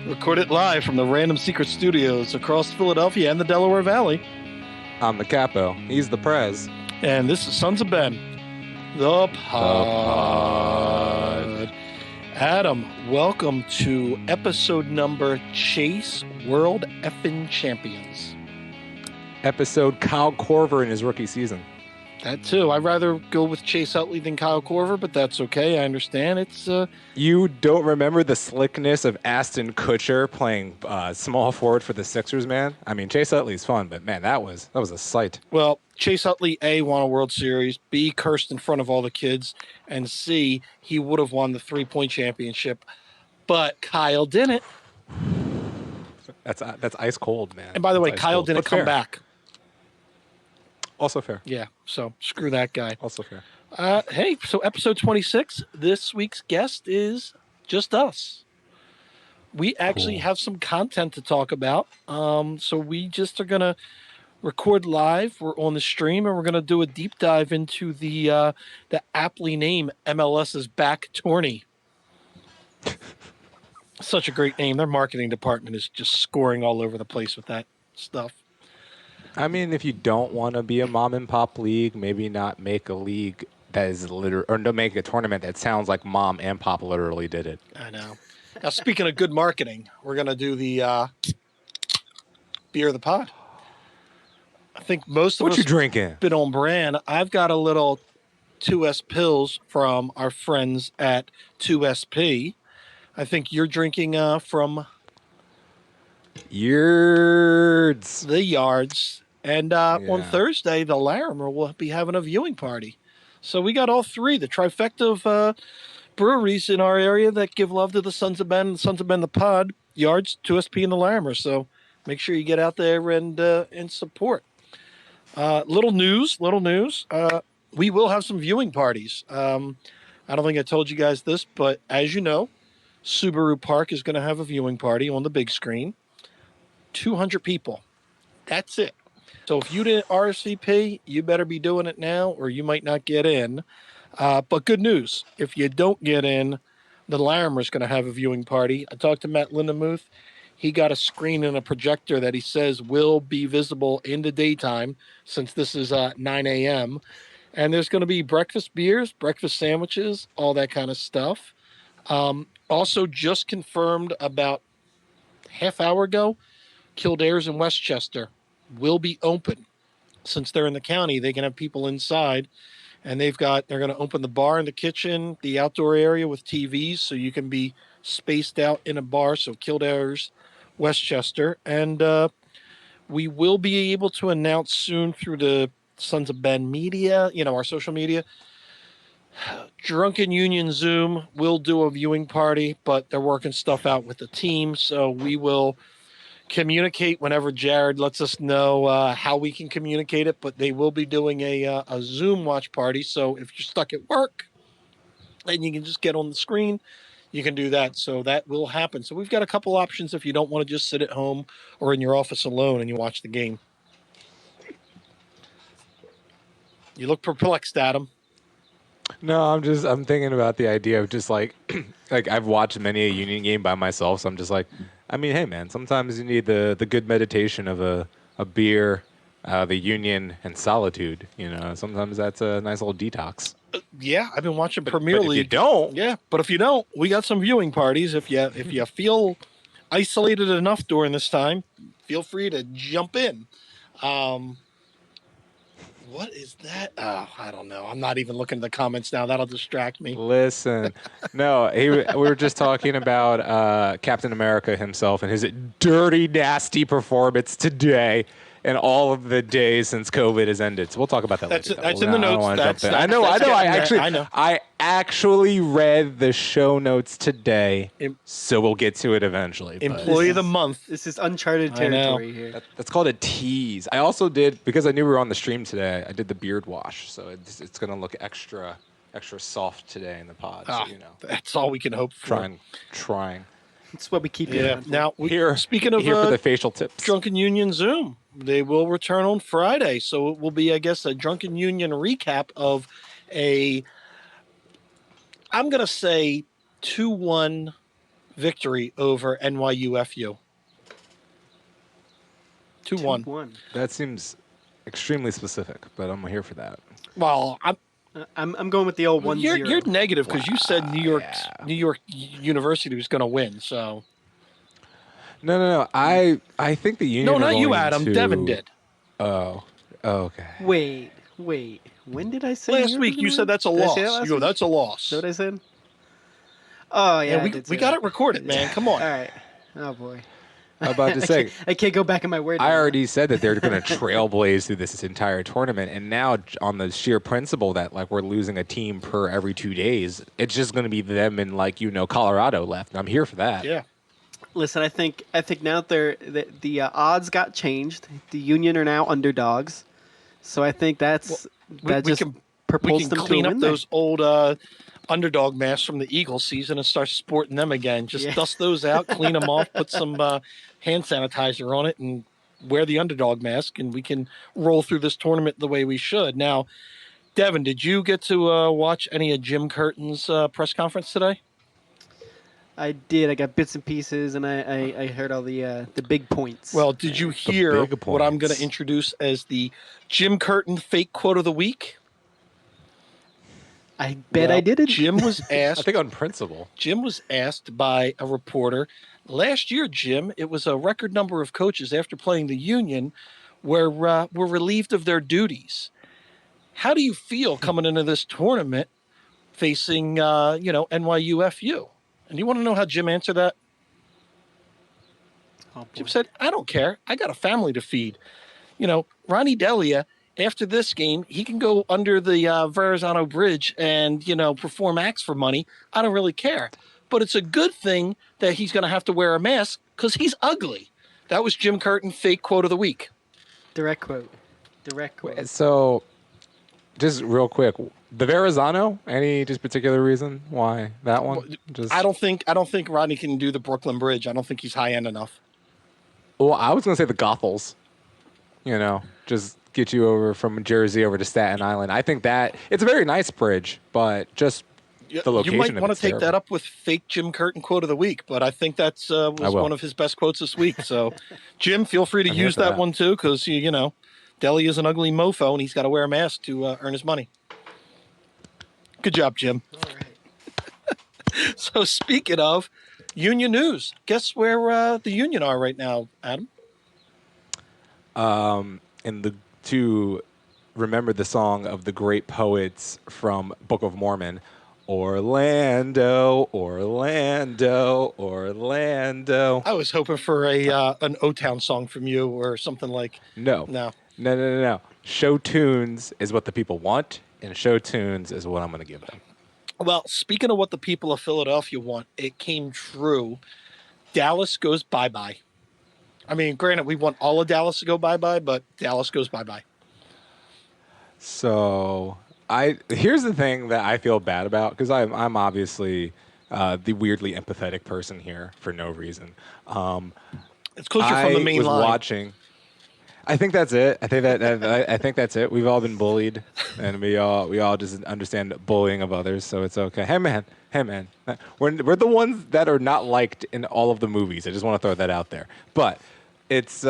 Recorded live from the Random Secret Studios across Philadelphia and the Delaware Valley. I'm the capo. He's the prez. And this is Sons of Ben, the pod. Adam, welcome to episode number Chase World Effin' Champions. Episode Kyle Korver in his rookie season. That too. I'd rather go with Chase Utley than Kyle Korver, but that's okay. I understand. It's You don't remember the slickness of Aston Kutcher playing small forward for the Sixers, man? I mean, Chase Utley's fun, but man, that was a sight. Well, Chase Utley, A, won a World Series, B, cursed in front of all the kids, and C, he would have won the three-point championship, but Kyle didn't. That's ice cold, man. And by the way, That's ice Kyle cold, didn't but come fair. back. Also fair. Yeah, so screw that guy. Also fair. Hey, so episode 26, this week's guest is just us. We actually have some content to talk about. So we just are going to record live. We're on the stream, and we're going to do a deep dive into the aptly named MLS's Back Tourney. Such a great name. Their marketing department is just scoring all over the place with that stuff. I mean, if you don't want to be a mom and pop league, maybe not make a league that is or don't make a tournament that sounds like mom and pop literally did it. I know. Now, speaking of good marketing, we're going to do the beer of the pod. I think most of What us you drinking? been on brand. I've got a little 2S Pills from our friends at 2SP. I think you're drinking from Yerds. the Yards. And on Thursday, the Larimer will be having a viewing party. So we got all three, the trifecta of breweries in our area that give love to the Sons of Ben, Sons of Ben the Pod, Yards, 2SP, and the Larimer. So make sure you get out there and support. Little news. We will have some viewing parties. I don't think I told you guys this, but as you know, Subaru Park is going to have a viewing party on the big screen. 200 people. That's it. So if you didn't RSVP, you better be doing it now or you might not get in. But good news. If you don't get in, the Larimer is going to have a viewing party. I talked to Matt Lindemuth. He got a screen and a projector that he says will be visible in the daytime since this is 9 a.m. And there's going to be breakfast beers, breakfast sandwiches, all that kind of stuff. Also just confirmed about half hour ago, Kildare's in Westchester will be open. Since they're in the county, they can have people inside, and they're going to open the bar and the kitchen, the outdoor area with TVs, so you can be spaced out in a bar. So Kildare's Westchester, and we will be able to announce soon through the Sons of Ben media, our social media. Drunken Union Zoom will do a viewing party, but they're working stuff out with the team, so we will communicate whenever Jared lets us know how we can communicate it, but they will be doing a Zoom watch party, so if you're stuck at work and you can just get on the screen, you can do that, so that will happen. So we've got a couple options if you don't want to just sit at home or in your office alone and you watch the game. You look perplexed, Adam. No, I'm thinking about the idea of just like I've watched many a Union game by myself, so I'm just like, I mean, hey man, sometimes you need the good meditation of a beer, the Union, and solitude. Sometimes that's a nice little detox. Yeah, I've been watching Premier League. If you don't, yeah, but if you don't, we got some viewing parties. If you feel isolated enough during this time, feel free to jump in. What is that? Oh, I don't know. I'm not even looking at the comments now. That'll distract me. Listen, no, we were just talking about Captain America himself and his dirty, nasty performance today and all of the days since COVID has ended. So we'll talk about that later. That's in the notes. I actually read the show notes today, so we'll get to it eventually. Employee of the month. This is uncharted territory here. That's called a tease. I also did, because I knew we were on the stream today, I did the beard wash, so it's going to look extra soft today in the pod. That's all we can hope for. Trying. That's what we keep Yeah. Now, speaking of here for the facial tips. Drunken Union Zoom, they will return on Friday. So it will be, I guess, a Drunken Union recap of I'm going to say 2-1 victory over NYUFU. 2-1. 2-1. That seems extremely specific, but I'm here for that. Well, I'm going with the old 1-0. you're negative because you said Yeah. New York University was going to win. So No. I think the Union no, are not you, going Adam. to. Devin did. Oh, okay. Wait. When did I say Last New York was week gonna you said win? that's a Did I say that loss. last You go, week? that's a Is that loss. what I said? Oh yeah, Yeah, I did say we got that. it recorded, man. Come on. All right. Oh boy. I'm about to say. I can't go back in my word. I now. already said that they're going to trailblaze through this entire tournament, and now on the sheer principle that like we're losing a team per every 2 days, it's just going to be them and Colorado left. I'm here for that. Yeah. Listen, I think now the odds got changed. The Union are now underdogs, so I think that we just can propels them clean to a up win those old underdog masks from the Eagles season and start sporting them again. Just Yeah. dust those out, clean them off, put some hand sanitizer on it, and wear the underdog mask, and we can roll through this tournament the way we should. Now, Devin, did you get to watch any of Jim Curtin's press conference today? I did. I got bits and pieces, and I heard all the big points. Well, did you hear big what I'm going points. to introduce as the Jim Curtin fake quote of the week? I bet I didn't. Jim was asked. I think on principle. Jim was asked by a reporter last year. Jim, it was a record number of coaches after playing the Union were relieved of their duties. How do you feel coming into this tournament facing NYUFU? And you want to know how Jim answered that? Oh, Jim said, "I don't care. I got a family to feed. Ronnie Delia, after this game, he can go under the Verrazano Bridge and, perform acts for money. I don't really care. But it's a good thing that he's going to have to wear a mask because he's ugly." That was Jim Curtin, fake quote of the week. Direct quote. So, just real quick, the Verrazano. Any just particular reason why that one? I don't think Rodney can do the Brooklyn Bridge. I don't think he's high end enough. Well, I was going to say the Gothels. Just get you over from Jersey over to Staten Island. I think that it's a very nice bridge, but just the location. You might want to take that up with fake Jim Curtin quote of the week, but I think that's was one of his best quotes this week. So, Jim, feel free to use that one too, because Deli is an ugly mofo and he's got to wear a mask to earn his money. Good job, Jim. All right. So, speaking of Union news, guess where the Union are right now, Adam? And to remember the song of the great poets from Book of Mormon, Orlando, Orlando, Orlando. I was hoping for an O-Town song from you or something like. No. Show tunes is what the people want, and show tunes is what I'm going to give them. Well, speaking of what the people of Philadelphia want, it came true. Dallas goes bye-bye. I mean, granted, we want all of Dallas to go bye-bye, but Dallas goes bye-bye. So here's the thing that I feel bad about, because I'm obviously the weirdly empathetic person here for no reason. It's closer from the main line. I was watching. I think that's it. I think that's it. We've all been bullied, and we all just understand bullying of others, so it's okay. Hey man. We're the ones that are not liked in all of the movies. I just want to throw that out there. But it's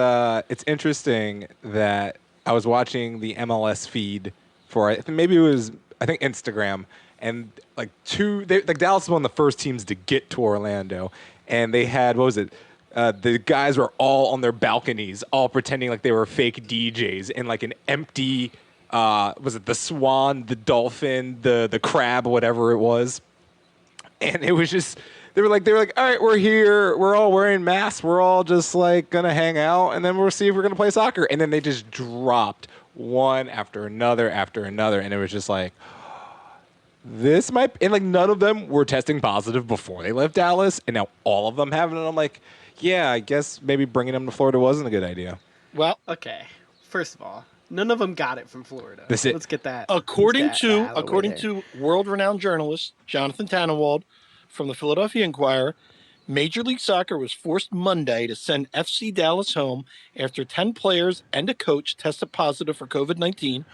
interesting that I was watching the MLS feed for maybe it was Instagram, and Dallas was one of the first teams to get to Orlando, and they had the guys were all on their balconies, all pretending like they were fake DJs in like an empty was it the Swan, the Dolphin, the Crab, whatever it was. And it was just they were like, all right, we're here, we're all wearing masks, we're all just like gonna hang out, and then we'll see if we're gonna play soccer. And then they just dropped one after another, and it was just like, this might, and like none of them were testing positive before they left Dallas, and now all of them have it. And I'm like, yeah, I guess maybe bringing them to Florida wasn't a good idea. Well, okay. First of all, none of them got it from Florida. Let's get that. According to world-renowned journalist Jonathan Tannenwald from the Philadelphia Inquirer, Major League Soccer was forced Monday to send FC Dallas home after 10 players and a coach tested positive for COVID-19.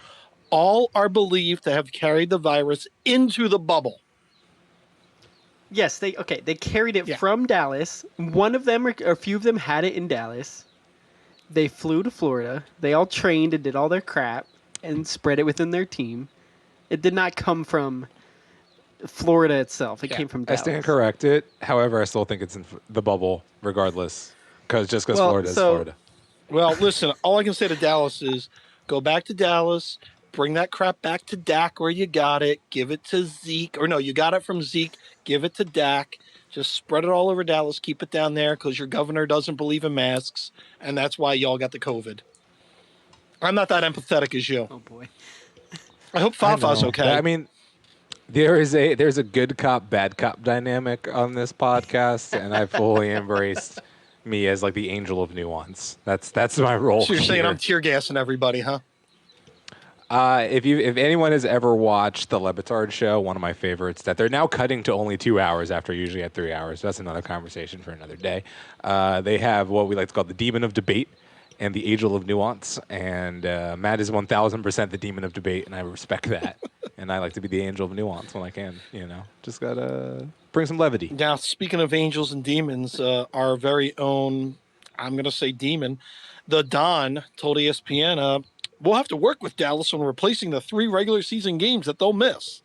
All are believed to have carried the virus into the bubble. Yes, they carried it Yeah. from Dallas. One of them or a few of them had it in Dallas. They flew to Florida. They all trained and did all their crap and spread it within their team. It did not come from Florida itself. It Yeah. came from I Dallas. stand corrected. However, I still think it's in the bubble, regardless, because Well, Florida is so Florida. Well, listen, all I can say to Dallas is go back to Dallas, bring that crap back to Dak where you got it, give it to Zeke, or no, you got it from Zeke, give it to Dak. Just spread it all over Dallas, keep it down there because your governor doesn't believe in masks, and that's why y'all got the COVID. I'm not that empathetic as you. oh boy. I hope I Fafa's know. okay. I mean, there's a good cop bad cop dynamic on this podcast, and I fully embraced me as like the angel of nuance. That's my role So you're saying here. I'm tear gassing everybody, huh? If anyone has ever watched the Lebitard show, one of my favorites, that they're now cutting to only 2 hours after usually at 3 hours. That's another conversation for another day. They have what we like to call the demon of debate and the angel of nuance, and Matt is 1,000% the demon of debate, and I respect that. And I like to be the angel of nuance when I can. Just gotta bring some levity. Now, speaking of angels and demons, our very own, I'm going to say demon, the Don told ESPN, we'll have to work with Dallas on replacing the 3 regular season games that they'll miss.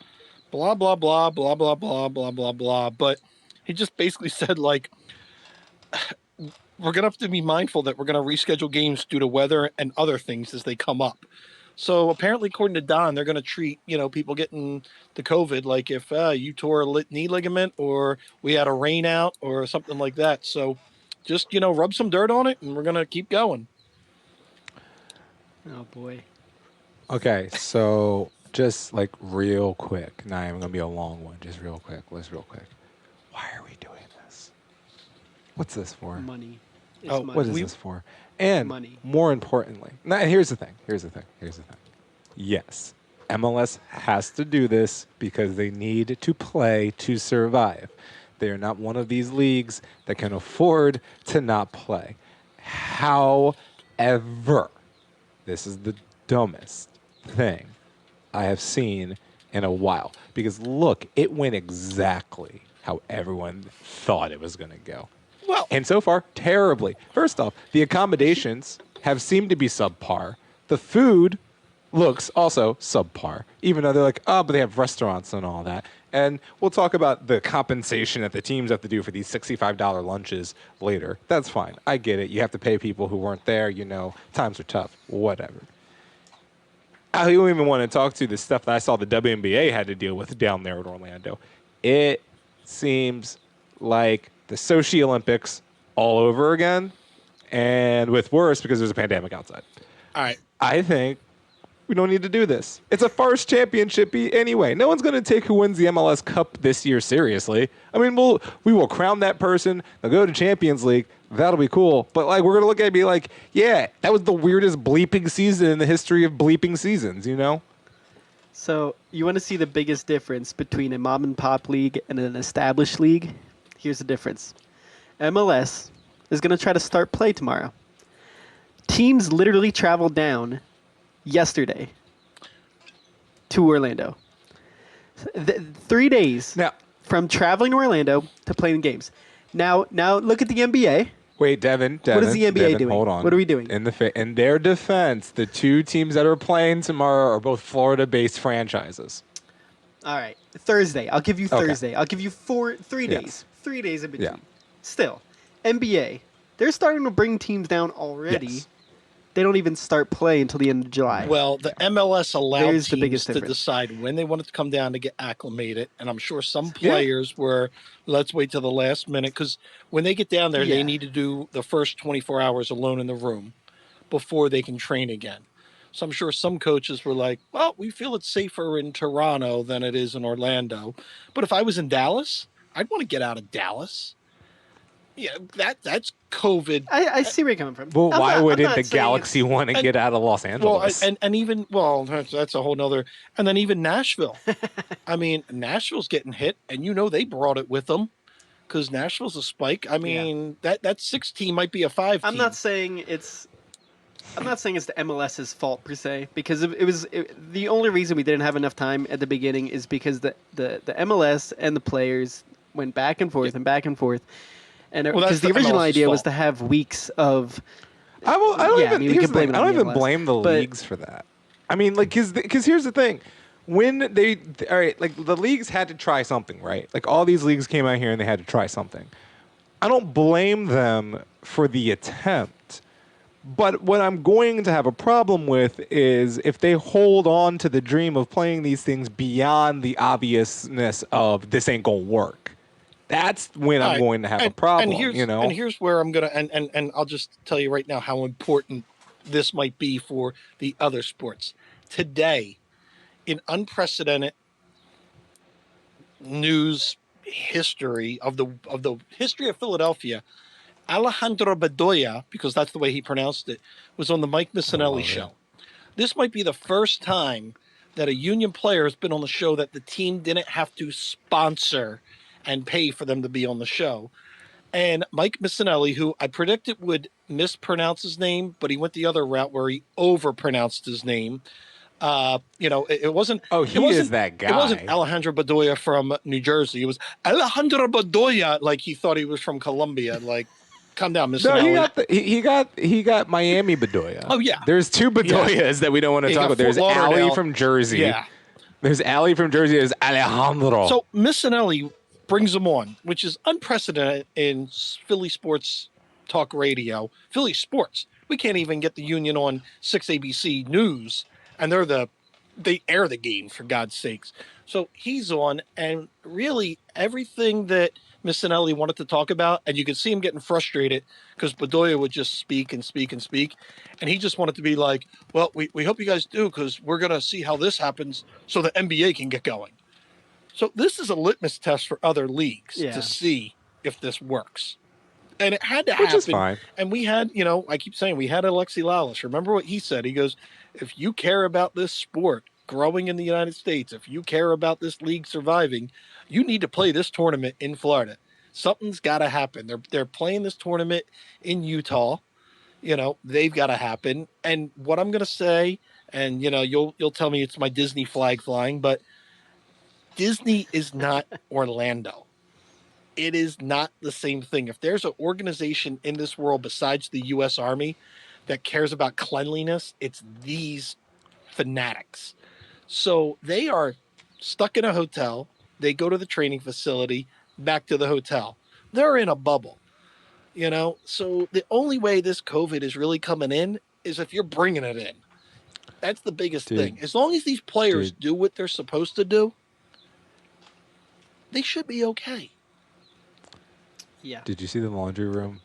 Blah, blah, blah, blah, blah, blah, blah, blah, blah. But he just basically said, like, we're going to have to be mindful that we're going to reschedule games due to weather and other things as they come up. So apparently, according to Don, they're going to treat people getting the COVID like if you tore a knee ligament or we had a rain out or something like that. So just rub some dirt on it, and we're going to keep going. Oh boy. Okay, so just like real quick. Not even gonna be a long one. Just real quick. Let's real quick. Why are we doing this? What's this for? Money. It's Oh, money. What is this for? And Money. more importantly, now here's the thing. Yes, MLS has to do this because they need to play to survive. They are not one of these leagues that can afford to not play. However, this is the dumbest thing I have seen in a while. Because look, it went exactly how everyone thought it was going to go. Well, And so far, terribly. First off, the accommodations have seemed to be subpar. The food looks also subpar, even though they're like, oh, but they have restaurants and all that. And we'll talk about the compensation that the teams have to do for these $65 lunches later. That's fine. I get it. You have to pay people who weren't there. Times are tough. Whatever. I don't even want to talk to the stuff that I saw the WNBA had to deal with down there in Orlando. It seems like the Sochi Olympics all over again, and with worse because there's a pandemic outside. all right. I think we don't need to do this. It's a farce championship anyway. No one's going to take who wins the MLS Cup this year seriously. I mean, we will crown that person. They'll go to Champions League. That'll be cool. But we're going to look at it and be like, yeah, that was the weirdest bleeping season in the history of bleeping seasons, So you want to see the biggest difference between a mom and pop league and an established league? Here's the difference. MLS is going to try to start play tomorrow. Teams literally traveled down yesterday to Orlando. 3 days Now, from traveling to Orlando to playing games. Now look at the NBA. wait, Devin. What is the NBA Devin, doing? Hold on. What are we doing? In their defense, the 2 teams that are playing tomorrow are both Florida-based franchises. All right, Thursday. I'll give you Okay. Thursday. I'll give you 3 days. Yes. 3 days in between. Yeah. Still, NBA. They're starting to bring teams down already. Yes. They don't even start play until the end of July. Well, the MLS allowed There's the teams biggest to difference. decide when they wanted to come down to get acclimated, and I'm sure some players were, let's wait till the last minute, because when they get down there, Yeah. they need to do the first 24 hours alone in the room before they can train again. So I'm sure some coaches were like, well, we feel it's safer in Toronto than it is in Orlando. But if I was in Dallas, I'd want to get out of Dallas. Yeah, that's COVID. I see where you're coming from. Well, I'm why not- I'm wouldn't not the saying Galaxy it's- want to and- get out of Los Well, Angeles? and even that's a whole nother. And then even Nashville. I mean, Nashville's getting hit, and they brought it with them because Nashville's a spike. I mean, that 6 team might be a 5 team. I'm not saying it's the MLS's fault per se, because it was the only reason we didn't have enough time at the beginning is because the MLS and the players went back and forth and back and forth. And Well, that's because the the original MLS's idea was fault. to have weeks of, I don't yeah, I even. mean, we Here's could the thing. blame it I on don't the even MLS. blame the But leagues for that. I mean, like, because here's the thing. When they, all right, like the leagues had to try something, right? Like all these leagues came out here and they had to try something. I don't blame them for the attempt. But what I'm going to have a problem with is if they hold on to the dream of playing these things beyond the obviousness of this ain't gonna work. That's when All I'm right. going to have a And problem, you here's and know? here's where I'm gonna and I'll just tell you right now how important this might be for the other sports. Today, in unprecedented news history of the history of Philadelphia, Alejandro Bedoya, because that's the way he pronounced it, was on the Mike I Missinelli love it. show. This might be the first time that a union player has been on the show that the team didn't have to sponsor and pay for them to be on the show. And Mike Missinelli, who I predicted would mispronounce his name, but he went the other route where he overpronounced his name. It wasn't. Oh, It he is wasn't. that It wasn't guy. Alejandro Bedoya from New Jersey. It was Alejandro Bedoya, like he thought he was from Colombia. Like, calm down, No, he Missinelli. got he got Miami Bedoya. Oh yeah, There's two yeah. Bedoyas that we don't want to He talk got about. Fort There's Ali Lauderdale. from Jersey. Yeah. There's Ali from Jersey. There's Alejandro. So Missinelli brings him on, which is unprecedented in Philly sports talk radio. Philly sports. We can't even get the union on 6 ABC News, and they air the game for God's sakes. So he's on, and really everything that Missinelli wanted to talk about, and you could see him getting frustrated because Bedoya would just speak and speak and speak, and he just wanted to be like, "Well, we hope you guys do because we're gonna see how this happens so the NBA can get going." So this is a litmus test for other leagues to yeah, see if this works. And it had to Which is happen. fine. And we had, I keep saying we had Alexi Lalas. Remember what he said? He goes, if you care about this sport growing in the United States, if you care about this league surviving, you need to play this tournament in Florida. Something's got to happen. They're playing this tournament in Utah. They've got to happen. And what I'm going to say, and you'll tell me it's my Disney flag flying, but Disney is not Orlando. It is not the same thing. If there's an organization in this world besides the U.S. Army that cares about cleanliness, it's these fanatics. So they are stuck in a hotel. They go to the training facility, back to the hotel. They're in a bubble, So the only way this COVID is really coming in is if you're bringing it in. That's the biggest Dude, thing. As long as these players dude. do what they're supposed to do, they should be okay. yeah. Did you see the laundry room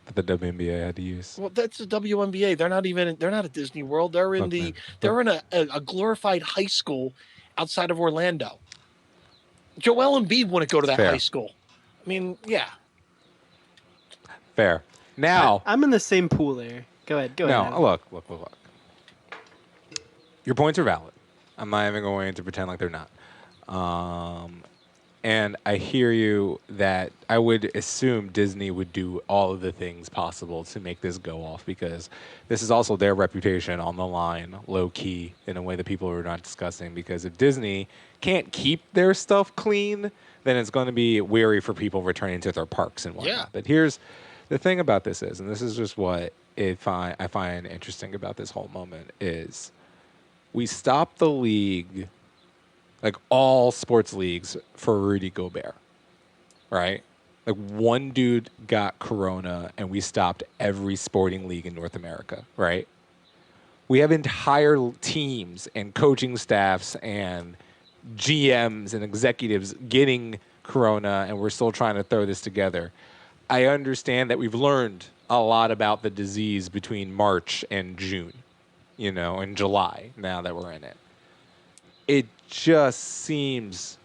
that the WNBA had to use? Well, that's the WNBA. They're not at Disney World. They're in Look, man, they're in a glorified high school outside of Orlando. Joel Embiid wouldn't go to that fair. high school. I mean, yeah. Fair. Now, I'm in the same pool there. Go ahead. no, Adam. look. Your points are valid. I'm not even going to pretend like they're not. And I hear you that I would assume Disney would do all of the things possible to make this go off because this is also their reputation on the line, low key, in a way that people are not discussing. Because if Disney can't keep their stuff clean, then it's going to be weary for people returning to their parks and whatnot. Yeah. But here's the thing about this is, and this is just what I find interesting about this whole moment is we stopped the league, like all sports leagues, for Rudy Gobert, right? Like one dude got corona and we stopped every sporting league in North America, right? We have entire teams and coaching staffs and GMs and executives getting corona and we're still trying to throw this together. I understand that we've learned a lot about the disease between March and June, and July now that we're in it. It just seems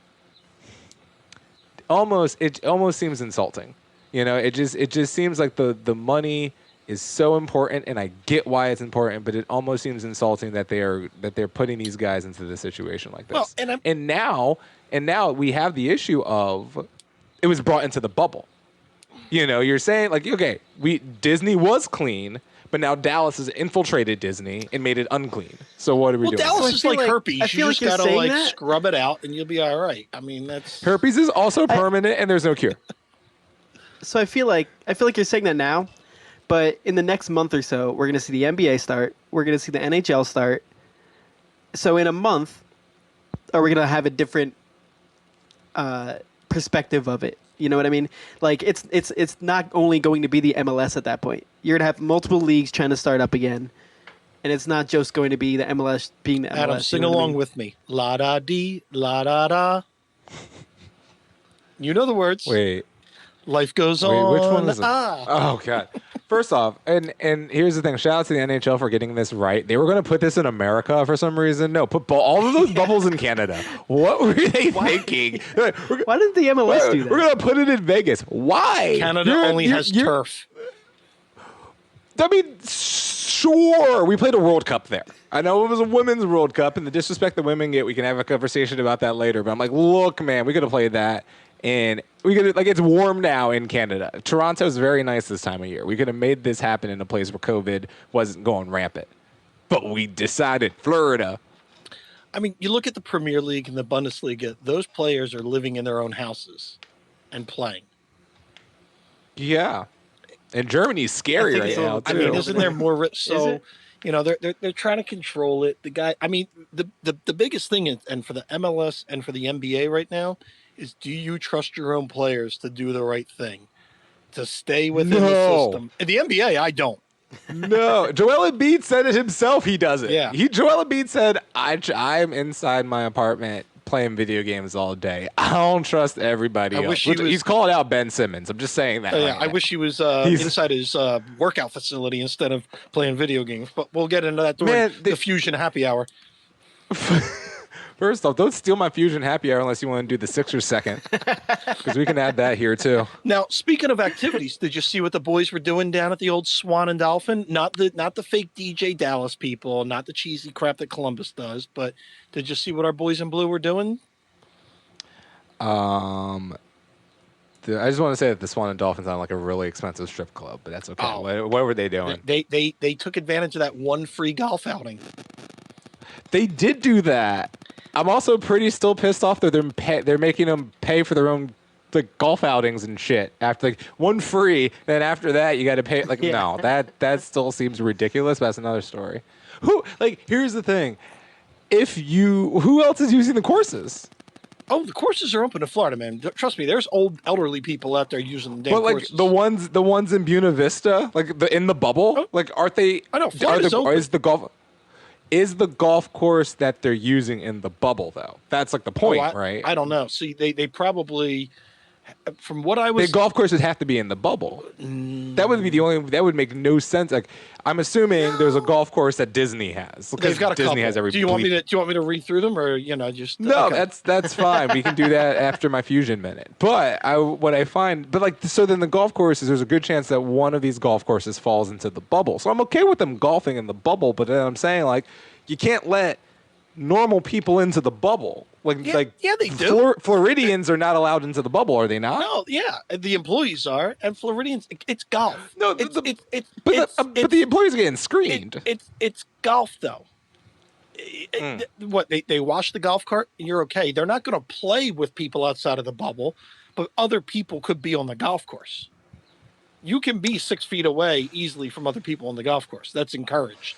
it almost seems insulting. It just seems like the money is so important and I get why it's important, but it almost seems insulting that they're putting these guys into this situation like this. Well, and now we have the issue of it was brought into the bubble. You're saying like, okay, Disney was clean, but now Dallas has infiltrated Disney and made it unclean. So what are we Well, doing? Dallas So I is feel like like- herpes. I You feel like just you're gotta saying like that. scrub it out, and you'll be all right. I mean, that's Herpes is also permanent, and there's no cure. So I feel like you're saying that now, but in the next month or so, we're gonna see the NBA start. We're gonna see the NHL start. So in a month, are we gonna have a different perspective of it? You know what I mean? Like it's not only going to be the MLS at that point. You're gonna have multiple leagues trying to start up again, and it's not just going to be the MLS being the MLS. Adam. Sing you know what I along mean? with me. La da dee, la da da. You know the words. Wait, Life goes on. which one is it? Ah. Oh god. First off, and here's the thing. Shout out to the NHL for getting this right. They were going to put this in America for some reason. No, put all of those bubbles in Canada. What were they thinking? Why didn't the MLS do that? We're going to put it in Vegas. Why? Canada only has turf. I mean, sure, we played a World Cup there. I know it was a women's World Cup, and the disrespect the women get, we can have a conversation about that later. But I'm like, look, man, we could have played that, and we could like it's warm now in Canada. Toronto's very nice this time of year. We could have made this happen in a place where COVID wasn't going rampant, but we decided Florida. I mean, you look at the Premier League and the Bundesliga; those players are living in their own houses and playing. Yeah, and Germany's scary think right it's a now little too. I mean, too. isn't there more? So, it? you know, they're trying to control it. The guy, I mean, the biggest thing, and for the MLS and for the NBA right now, is do you trust your own players to do the right thing, to stay within the No. system? In the NBA, I don't. No, Joel Embiid said it himself. He doesn't. Yeah. Joel Embiid said, I'm inside my apartment playing video games all day. I don't trust everybody I else. wish he was- He's calling out Ben Simmons. I'm just saying that. Yeah, right I now. wish he was He's- inside his workout facility instead of playing video games. But we'll get into that during Man, the Fusion Happy Hour. First off, don't steal my Fusion Happy Hour unless you want to do the Sixers second, because we can add that here too. Now, speaking of activities, did you see what the boys were doing down at the old Swan and Dolphin? Not the fake DJ Dallas people, not the cheesy crap that Columbus does, but did you see what our boys in blue were doing? I just want to say that the Swan and Dolphins sound like a really expensive strip club, but that's okay. Oh. What were they doing? They took advantage of that one free golf outing. They did do that. I'm also pretty still pissed off that they're making them pay for their own like golf outings and shit. After like one free, then after that you got to pay. Like Yeah. no, that still seems ridiculous. But that's another story. Here's the thing: who else is using the courses? Oh, the courses are open in Florida, man. Trust me, there's old elderly people out there using the damn But like courses. the ones in Buena Vista, like in the bubble, Oh. like aren't they? I know, Florida's open. Is the golf course that they're using in the bubble though? That's like the point, right? I don't know. See, they probably, from what I was, The golf courses have to be in the bubble. That would be the only. That would make no sense. Like, I'm assuming there's a golf course that Disney has. they've got a Disney couple. has every. Do you want me to read through them, or just No, okay. that's fine. We can do that after my fusion minute. But what I find, so then the golf courses, there's a good chance that one of these golf courses falls into the bubble. So I'm okay with them golfing in the bubble, but then I'm saying like, you can't let normal people into the bubble. Yeah, they do. Floridians are not allowed into the bubble, are they not? No, yeah, the employees are, and Floridians. It's golf. No, it's, but the employees are getting screened. It's golf though. What they wash the golf cart and you're okay. They're not going to play with people outside of the bubble, but other people could be on the golf course. You can be 6 feet away easily from other people on the golf course. That's encouraged.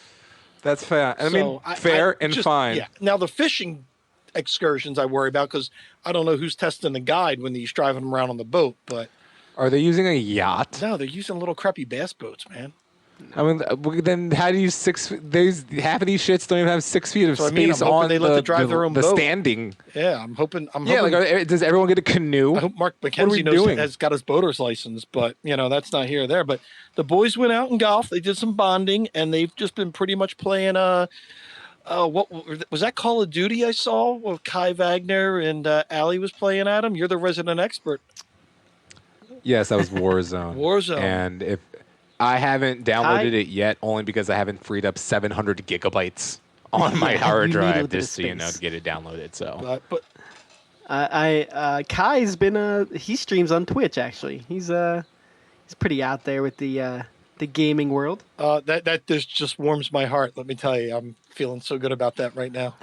That's fair. I mean, So fair and just- fine. Yeah. Now the fishing excursions I worry about because I don't know who's testing the guide when he's driving them around on the boat, but Are they using a yacht? no, they're using little crappy bass boats, man. I mean, then how do you There's half of these shits don't even have 6 feet of So, I mean, I'm space hoping on they let them drive their own the boat. standing. Yeah, I'm hoping. Yeah, like does everyone get a canoe? I hope Mark we McKenzie doing? has got his boater's license, but that's not here or there. But the boys went out and golf. They did some bonding, and they've just been pretty much playing. What was that Call of Duty I saw? Well, Kai Wagner and Allie was playing at him. You're the resident expert. Yes, that was Warzone. Warzone. And if I haven't downloaded it yet, only because I haven't freed up 700 gigabytes on my Yeah, hard you need a drive little bit of just space. to get it downloaded. So But Kai's been he streams on Twitch actually. He's pretty out there with the The gaming world. That just warms my heart. Let me tell you, I'm feeling so good about that right now.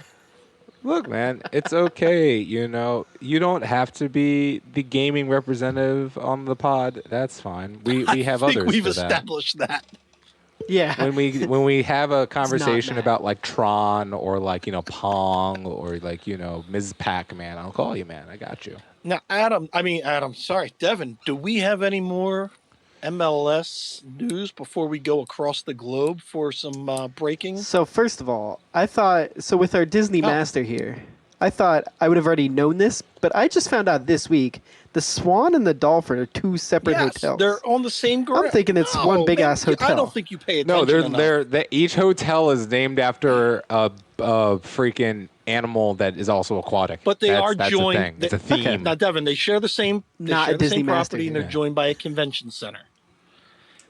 Look, man, it's okay. You know, you don't have to be the gaming representative on the pod. That's fine. We have I think others we've for that. established that. Yeah. When we have a conversation Matt. about like Tron or like Pong or like Ms. Pac-Man, I'll call you, man. I got you. Now, Adam, sorry, Devin, do we have any more MLS news before we go across the globe for some breaking? So first of all, I thought so with our Disney Oh. master here. I thought I would have already known this, but I just found out this week the Swan and the Dolphin are two separate Yes, hotels. they're on the same ground. I'm thinking it's one big-ass I hotel. don't think you pay No, attention enough. each hotel is named after a freaking animal that is also aquatic. But they are that's joined. A thing. It's a theme. Now, Devin, they share the same. They Not share a the Disney same master property, and here. they're joined by a convention center.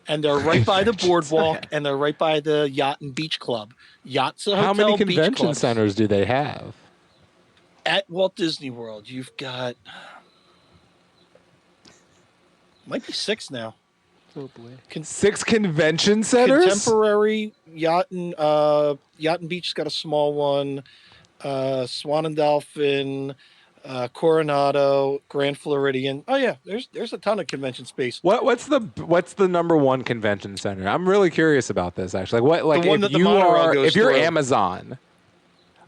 And they're right by the boardwalk, and they're right by the Yacht and Beach Club. Yacht's a hotel. How many beach convention clubs. centers do they have? At Walt Disney World, you've got might be 6 now. Oh boy. 6 convention centers? Contemporary Yacht and Beach's got a small one. Swan and Dolphin, Coronado, Grand Floridian. Oh yeah, there's a ton of convention space. What's the number one convention center? I'm really curious about this actually. Like The one if that the you monorail are goes if you're through. Amazon.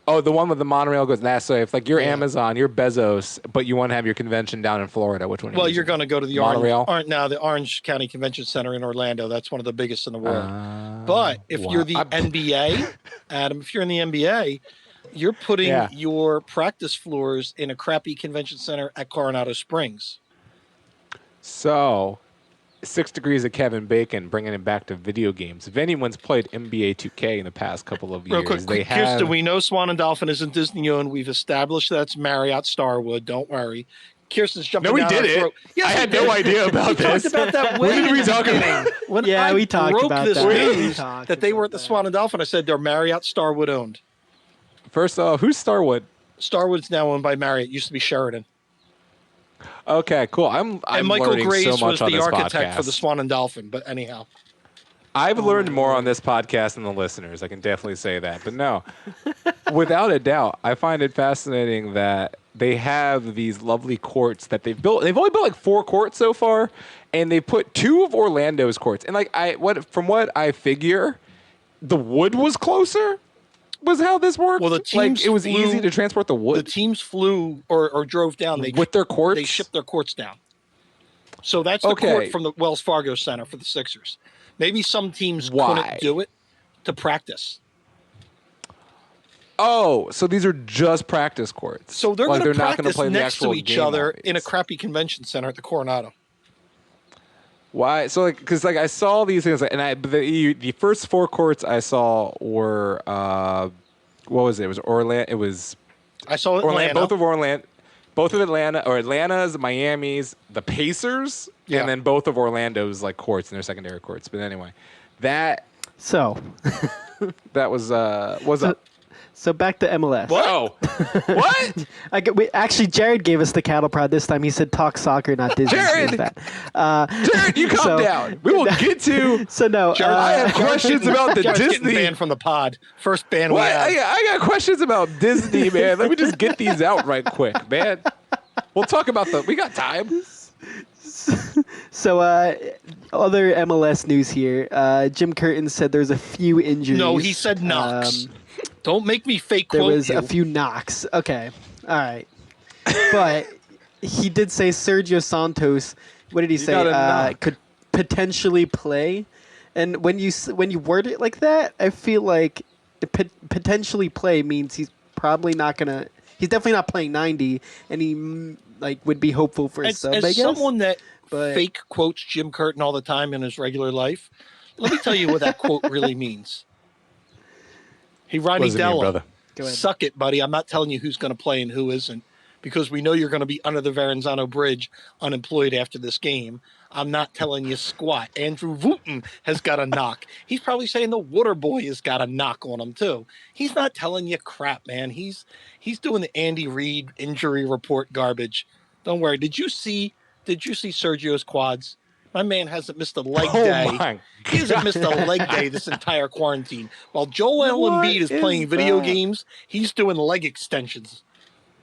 Oh, the one with the monorail goes. That's so if like you're Yeah. Amazon, you're Bezos, but you want to have your convention down in Florida. Which one? Well, you're going to go to the monorail. the Orange County Convention Center in Orlando. That's one of the biggest in the world. But if you're the NBA, Adam, if you're in the NBA, you're putting your practice floors in a crappy convention center at Coronado Springs. So, 6 Degrees of Kevin Bacon, bringing it back to video games. If anyone's played NBA 2K in the past couple of Real years, quick, Kirsten, we know Swan and Dolphin isn't Disney owned. We've established that's Marriott Starwood. Don't worry. Kirsten's jumping down our throat. Yes, I had no idea about this. Talked about that When did we talk about? When Yeah, I we talked broke about this that. news We talked that they were about at the that. Swan and Dolphin, I said they're Marriott Starwood owned. First off, who's Starwood? Starwood's now owned by Marriott. Used to be Sheridan. Okay, cool. I'm And Michael learning Grace so much was on the this architect podcast. for the Swan and Dolphin. But anyhow, I've learned more on this podcast than the listeners. I can definitely say that. But no, without a doubt, I find it fascinating that they have these lovely courts that they've built. They've only built like 4 courts so far, and they put 2 of Orlando's courts. And like from what I figure, the wood was closer. Was how this worked. Well, the teams it was flew- easy to transport the wood. the teams flew or drove down. With their courts? They shipped their courts down. So that's the Okay. court from the Wells Fargo Center for the Sixers. Maybe some teams Why? couldn't do it to practice. Oh, so these are just practice courts. So they're Like, going to not gonna practice play the next to actual each game other on in a these. crappy convention center at the Coronado. Why? So like, because like I saw these things, and the first 4 courts I saw were what was it? It was Orlando. It was I saw it in Orlando. Atlanta. Both of Atlanta or Atlanta's, Miami's, the Pacers, Yeah. and then both of Orlando's like courts and their secondary courts. But anyway, that So, was up. so back to MLS. Oh, what? Actually, Jared gave us the cattle prod this time. He said talk soccer, not Disney. Jared! Jared, you calm So- down. We will get to. So no, Jared- I have Jared's questions getting- about the Jared's getting Disney. banned from the pod. First ban we What? have. I got questions about Disney, man. Let me just get these out right quick, man. We'll talk about we got time. So, other MLS news here. Jim Curtin said there's a few injuries. No, he said knocks. Don't make me fake There quote was you. a few knocks. Okay, all right. But he did say Sergio Santos. What did he say? got a knock. Could potentially play. And when you word it like that, I feel like potentially play means he's probably not gonna. He's definitely not playing 90, and he would be hopeful for a As, sub. I as guess. someone that But- fake quotes Jim Curtin all the time in his regular life, let me tell you what that quote really means. Hey, What Ronnie does it mean, Della, brother? Go ahead. suck it, buddy. I'm not telling you who's going to play and who isn't, because we know you're going to be under the Verrazano Bridge unemployed after this game. I'm not telling you squat. Andrew Wooten has got a knock. He's probably saying the water boy has got a knock on him too. He's not telling you crap, man. He's doing the Andy Reid injury report garbage. Don't worry. Did you see Sergio's quads? My man hasn't missed a leg Oh day. my He hasn't missed a God. leg day this entire quarantine. While Joel What Embiid is is playing video that? games, he's doing leg extensions.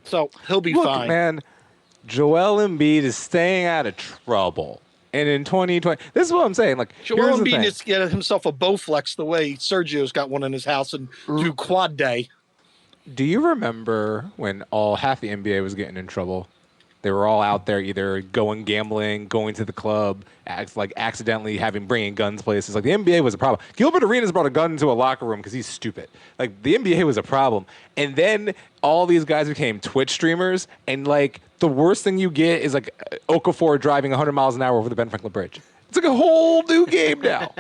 So he'll be Look, fine. man, Joel Embiid is staying out of trouble. And in 2020, this is what I'm saying. Like, Joel here's the Embiid thing. needs to get himself a Bowflex the way Sergio's got one in his house and do quad day. Do you remember when half the NBA was getting in trouble? They were all out there either going gambling, going to the club, accidentally bringing guns places. Like the NBA was a problem. Gilbert Arenas brought a gun into a locker room because he's stupid. Like the NBA was a problem. And then all these guys became Twitch streamers, and like the worst thing you get is like Okafor driving 100 miles an hour over the Ben Franklin Bridge. It's like a whole new game now.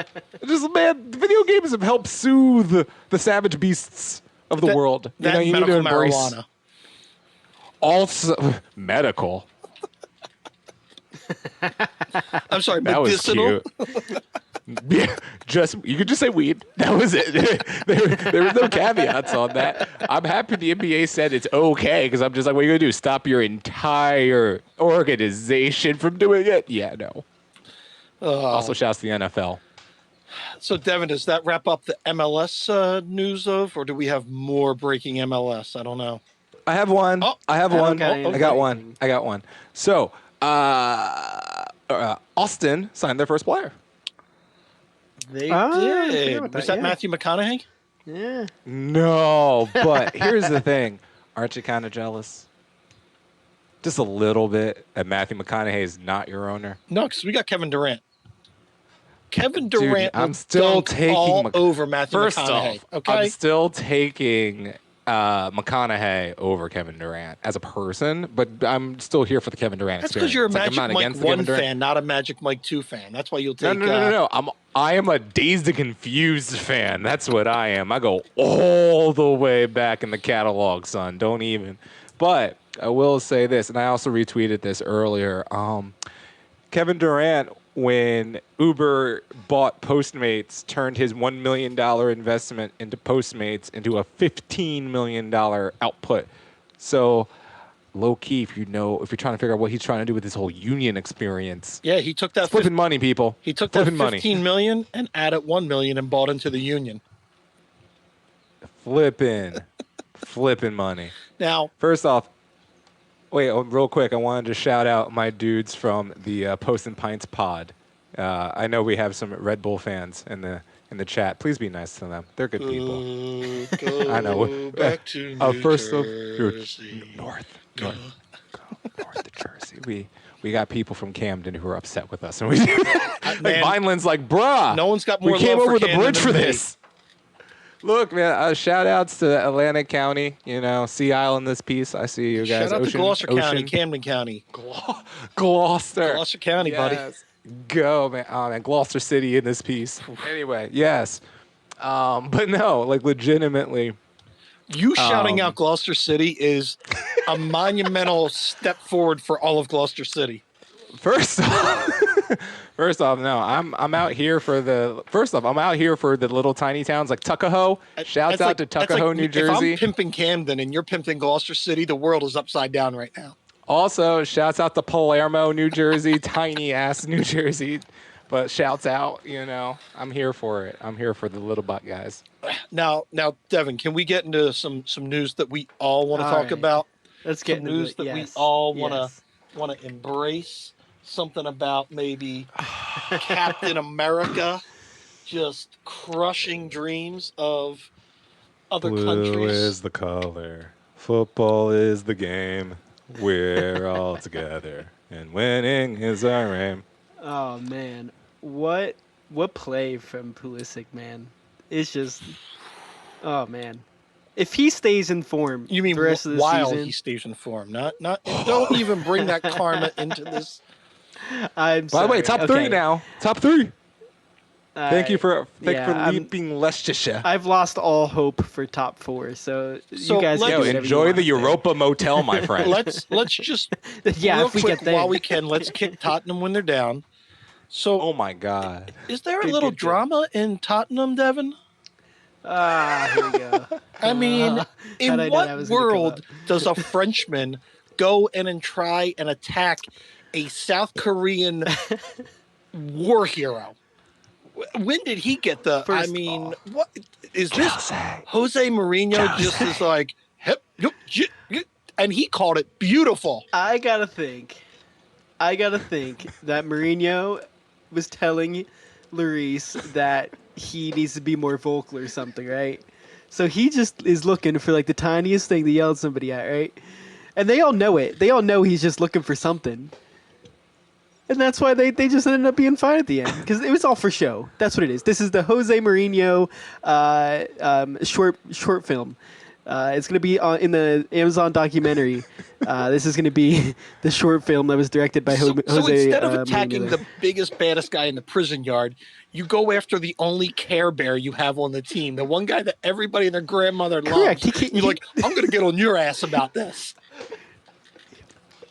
Just man, video games have helped soothe the savage beasts of the world. You know, you need to medical embrace. marijuana. Also, medical. I'm sorry, That was medicinal. cute. Yeah, you could just say weed. That was it. there was no caveats on that. I'm happy the NBA said it's okay because I'm just like, what are you gonna do? Stop your entire organization from doing it? Yeah, no. Also, shouts to the NFL. So, Devin, does that wrap up the MLS news or do we have more breaking MLS? I don't know. I have one. Oh, I have I don't one. got I anything. got one. I got one. So, Austin signed their first player. They I forgot did. about Was that, that yeah. Matthew McConaughey? Yeah. No, but here's the thing. Aren't you kind of jealous? Just a little bit that Matthew McConaughey is not your owner. No, because we got Kevin Durant. Kevin Dude, Durant I'm will still dunk taking all over Matthew First McConaughey. off, Okay, I'm still taking McConaughey over Kevin Durant as a person, but I'm still here for the Kevin Durant that's experience. because you're a Like, I'm Magic not Mike against the Kevin 1 Durant. fan, not a Magic Mike 2 fan. That's why you'll No, take. no. I am a dazed and confused fan. That's what I am. I go all the way back in the catalog, son. Don't even. But I will say this, and I also retweeted this earlier. Kevin Durant, when Uber bought Postmates, turned his $1 million investment into Postmates into a $15 million output. So, low key, if you're trying to figure out what he's trying to do with this whole union experience, Yeah, he took that. flipping money, people. He took that Flipping money. $15 million and added $1 million and bought into the union. Flipping money. Now, First off, real quick, I wanted to shout out my dudes from the Post and Pints pod. I know we have some Red Bull fans in the chat. Please be nice to them. They're good people. I know. Back to New first off, Jersey. North to Jersey. We got people from Camden who are upset with us, and we like Man, Vineland's like, bruh. no one's got more We came love for over the Camden bridge than for me. this. Look, man, shout outs to Atlantic County, Sea Island this piece. I see you guys. Shout out to Gloucester County, Ocean. Camden County. Gloucester. Gloucester County, buddy. Yes. Go, man. Oh, man. Gloucester City in this piece. Anyway, yes. But no, like legitimately. You shouting out Gloucester City is a monumental step forward for all of Gloucester City. First off, no, I'm out here for the. First off, I'm out here for the little tiny towns like Tuckahoe. Shouts That's out like- to that's Tuckahoe, like, New If Jersey. I'm pimping Camden and you're pimping Gloucester City, the world is upside down right now. Also, shouts out to Palermo, New Jersey, tiny ass New Jersey. But shouts out, I'm here for it. I'm here for the little butt guys. Now, Devin, can we get into some news that we all want to All talk right. about? Let's Some get into news it. that we Yes. all Yes. want to embrace. Something about maybe Captain America just crushing dreams of other countries. Blue is the color. Football is the game. We're all together. And winning is our aim. Oh man, what play from Pulisic, man? It's just, oh man. If he stays in form, You mean the rest of the while season, he stays in form? Not. Don't even bring that karma into this. I'm By the way, sorry. top Okay. 3 now. Top 3. Thank you for I'm- leaping Leicestershire. I've lost all hope for top 4, so So you guys let's- can Yo, do whatever you enjoy want the there. Europa Motel, my friend. Let's just Yeah, real if we quick get there. while we can. Let's kick Tottenham when they're down. So, Oh my God. is there a Good, little good, good. drama in Tottenham, Devin? Here we go. I mean, How'd in I know that what was gonna come world up? does a Frenchman go in and try and attack a South Korean war hero. When did he get the? First of I mean, all, what is this? Jose Mourinho just is like, hip, yup, and he called it beautiful. I gotta think that Mourinho was telling Lloris that he needs to be more vocal or something, right? So he just is looking for like the tiniest thing to yell at somebody at, right? And they all know it. They all know he's just looking for something. And that's why they just ended up being fine at the end because it was all for show. That's what it is. This is the Jose Mourinho short film. It's going to be in the Amazon documentary. This is going to be the short film that was directed by Jose. So instead of Mourinho attacking there. the biggest, baddest guy in the prison yard, you go after the only Care Bear you have on the team, the one guy that everybody and their grandmother Correct. loves. You're like, I'm going to get on your ass about this.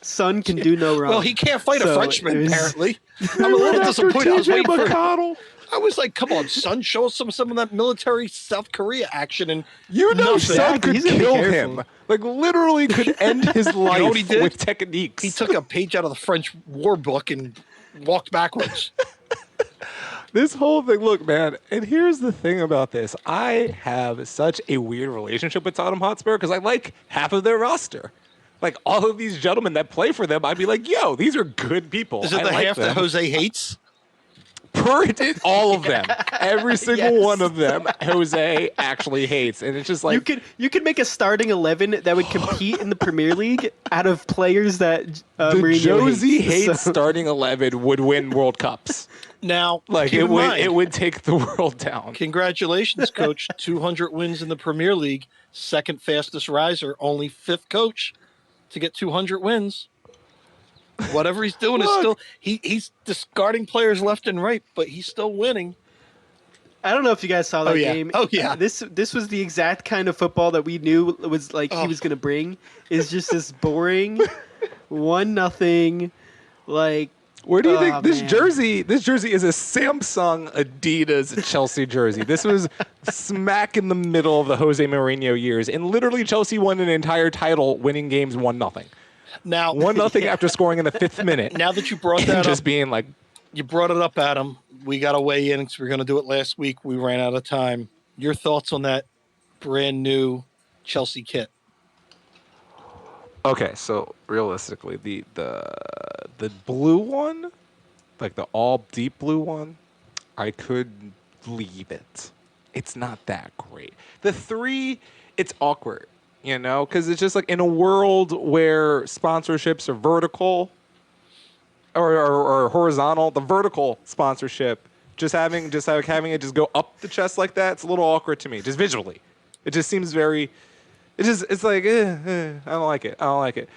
Son can do no wrong. Well, he can't fight a So Frenchman, it was- apparently. I'm a little disappointed. I was waiting for. McConnell. I was like, come on, son, show us some of that military South Korea action. And You know, nothing. Son could He's gonna be kill careful. him. Like, literally could end his life what he did? with techniques. He took a page out of the French war book and walked backwards. This whole thing, look, man, and here's the thing about this. I have such a weird relationship with Tottenham Hotspur because I like half of their roster. Like, all of these gentlemen that play for them, I'd be like, yo, these are good people. Is it I the like half them. that Jose hates? All of them. Every single Yes. one of them, Jose actually hates. And it's just like, you could make a starting 11 that would compete in the Premier League out of players that the Mourinho Josie hates. hates So- starting 11 would win World Cups. Now, Like, keep in mind, it would take the world down. congratulations, coach. 200 wins in the Premier League. Second fastest riser. Only fifth coach to get 200 wins. Whatever he's doing is still he's discarding players left and right, but he's still winning. I don't know if you guys saw that yeah. game. Oh, yeah. This was the exact kind of football that we knew was like he was going to bring. Is just this boring 1-0 like Where do you think Oh, this man. jersey? This jersey is a Samsung Adidas Chelsea jersey. This was smack in the middle of the Jose Mourinho years, and literally Chelsea won an entire title, winning games 1-0. Now, 1-0 after scoring in the 5th minute. now that you brought And that just up, being like, you brought it up, Adam. We got to weigh in because we are going to do it last week. We ran out of time. Your thoughts on that brand new Chelsea kit? okay, so realistically, the blue one, like the all deep blue one, I could leave it. It's not that great. The 3, it's awkward, you know, because it's just like in a world where sponsorships are vertical or horizontal, the vertical sponsorship, just having it just go up the chest like that, it's a little awkward to me, just visually. It just seems very. It's like I don't like it. I don't like it.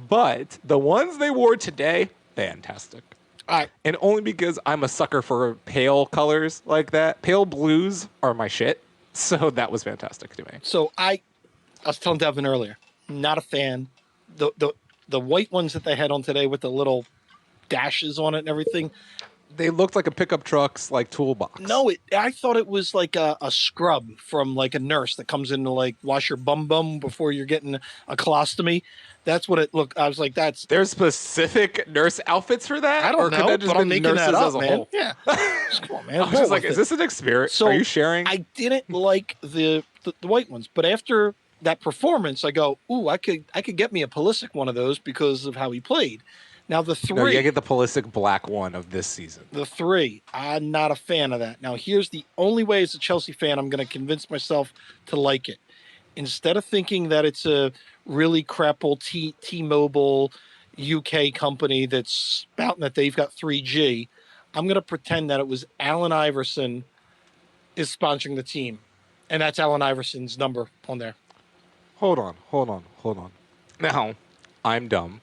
But the ones they wore today, fantastic. All right. And only because I'm a sucker for pale colors like that. Pale blues are my shit. So that was fantastic to me. So I was telling Devin earlier, not a fan. The white ones that they had on today with the little dashes on it and everything. They looked like a pickup truck's like toolbox. No, I thought it was like a scrub from like a nurse that comes in to like wash your bum before you're getting a colostomy. That's what it looked. I was like, that's. There's specific nurse outfits for that? I or don't could know, that just but I'm be making that nurses up, as a man. whole? Yeah. Just, come on, man. I was just like, is this an experience? So Are you sharing? I didn't like the white ones, but after that performance, I go, ooh, I could get me a Pulisic one of those because of how he played. Now the 3, No, you get the Pulisic black one of this season. the 3, I'm not a fan of that. Now here's the only way as a Chelsea fan I'm going to convince myself to like it. Instead of thinking that it's a really crapple T-Mobile UK company that's spouting that they've got 3G, I'm going to pretend that it was Allen Iverson is sponsoring the team. And that's Allen Iverson's number on there. Hold on. Now, I'm dumb.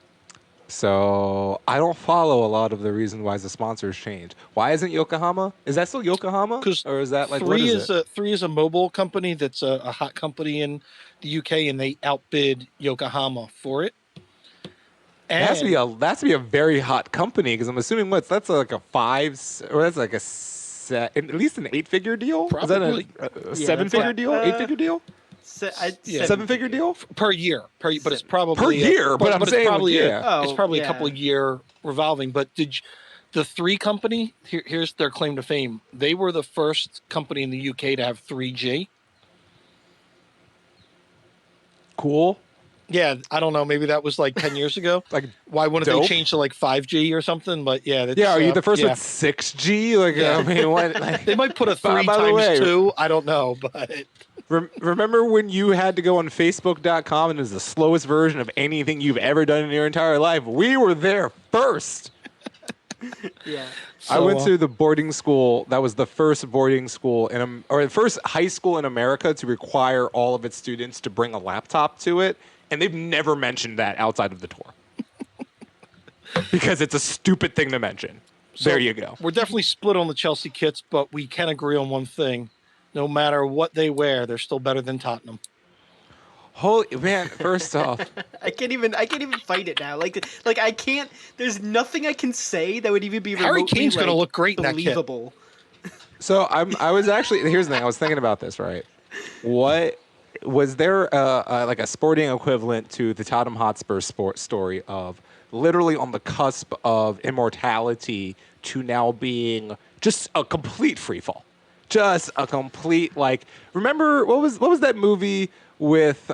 So I don't follow a lot of the reason why the sponsors change. Why isn't Yokohama? Is that still Yokohama? Because Or is that like 3 what is it? 3 is a mobile company that's a hot company in the UK, and they outbid Yokohama for it. It has to be a very hot company because I'm assuming that's like a 5 or that's like at least an 8-figure deal. Probably. Is that a Yeah, 7-figure deal? 8-figure deal? Yeah. 7-figure deal? per year, but it's probably Per year, but I'm it's saying, probably yeah. Oh, it's probably yeah. a couple of year revolving. But The 3 company, here's their claim to fame. They were the first company in the UK to have 3G. Cool. Yeah, I don't know. Maybe that was like 10 years ago. Like, Why wouldn't dope. they change to like 5G or something? But yeah, that's, Yeah, are you the first yeah. with 6G? Like, Yeah. I mean, what? Like, They might put a 3 by the times way, 2. I don't know, but remember when you had to go on Facebook.com and it was the slowest version of anything you've ever done in your entire life? We were there first. Yeah. I went to the boarding school. That was the first boarding school or the first high school in America to require all of its students to bring a laptop to it, and they've never mentioned that outside of the tour because it's a stupid thing to mention. So there you go. We're definitely split on the Chelsea kits, but we can agree on one thing: no matter what they wear, they're still better than Tottenham. Holy man! First off, I can't even fight it now. Like I can't. There's nothing I can say that would even be Harry remotely, Kane's like, gonna look great in that kit. believable. so I was actually here's the thing. I was thinking about this. Right, what was there like a sporting equivalent to the Tottenham Hotspur sports story of literally on the cusp of immortality to now being just a complete free fall, just a complete like. Remember what was that movie with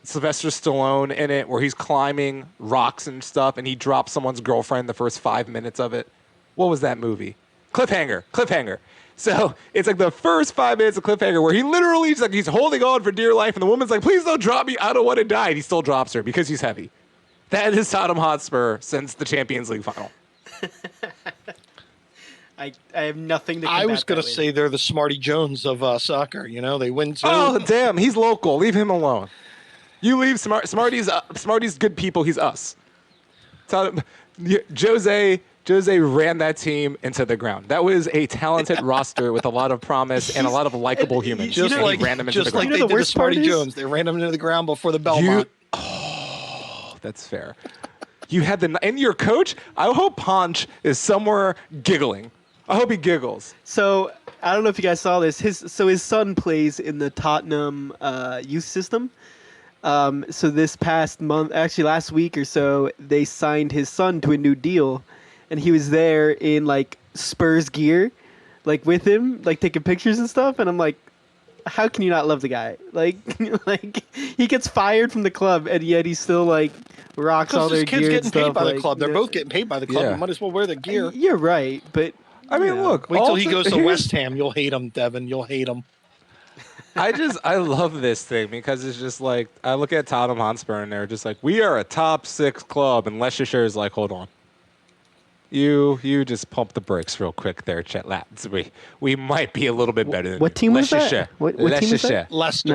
Sylvester Stallone in it where he's climbing rocks and stuff and he drops someone's girlfriend the first 5 minutes of it? What was that movie? Cliffhanger. So it's like the first 5 minutes of Cliffhanger where he literally he's holding on for dear life and the woman's like, please don't drop me. I don't want to die. And he still drops her because he's heavy. That is Tottenham Hotspur since the Champions League final. I have nothing to. I was going to say they're the Smarty Jones of soccer. You know, they win 2. Oh damn, he's local. Leave him alone. You leave Smarty's good people. He's us. Jose ran that team into the ground. That was a talented roster with a lot of promise and a lot of likable humans. Just and like he ran them into the ground. they the did the worst part Smarty is? Jones. They ran them into the ground before the Belmont. That's fair. You had and your coach. I hope Ponch is somewhere giggling. I hope he giggles. So I don't know if you guys saw this. His son plays in the Tottenham youth system. So this past month, actually last week or so, they signed his son to a new deal, and he was there in like Spurs gear, like with him, like taking pictures and stuff. And I'm like, how can you not love the guy? Like, like he gets fired from the club, and yet he still like rocks all their Because gear kids and getting paid stuff. by the like, club. They're you know. both getting paid by the club. Yeah. You might as well wear the gear. You're right, but I mean, look. Wait till he goes to here's- West Ham. You'll hate him, Devin. You'll hate him. I love this thing because it's just like I look at Tottenham Hotspur and they're just like, we are a top 6 club, and Leicestershire is like, hold on. You just pump the brakes real quick there, Chet Lads. We might be a little bit better than what you. team was that? Leicestershire. What team was that? Leicestershire. Leicester.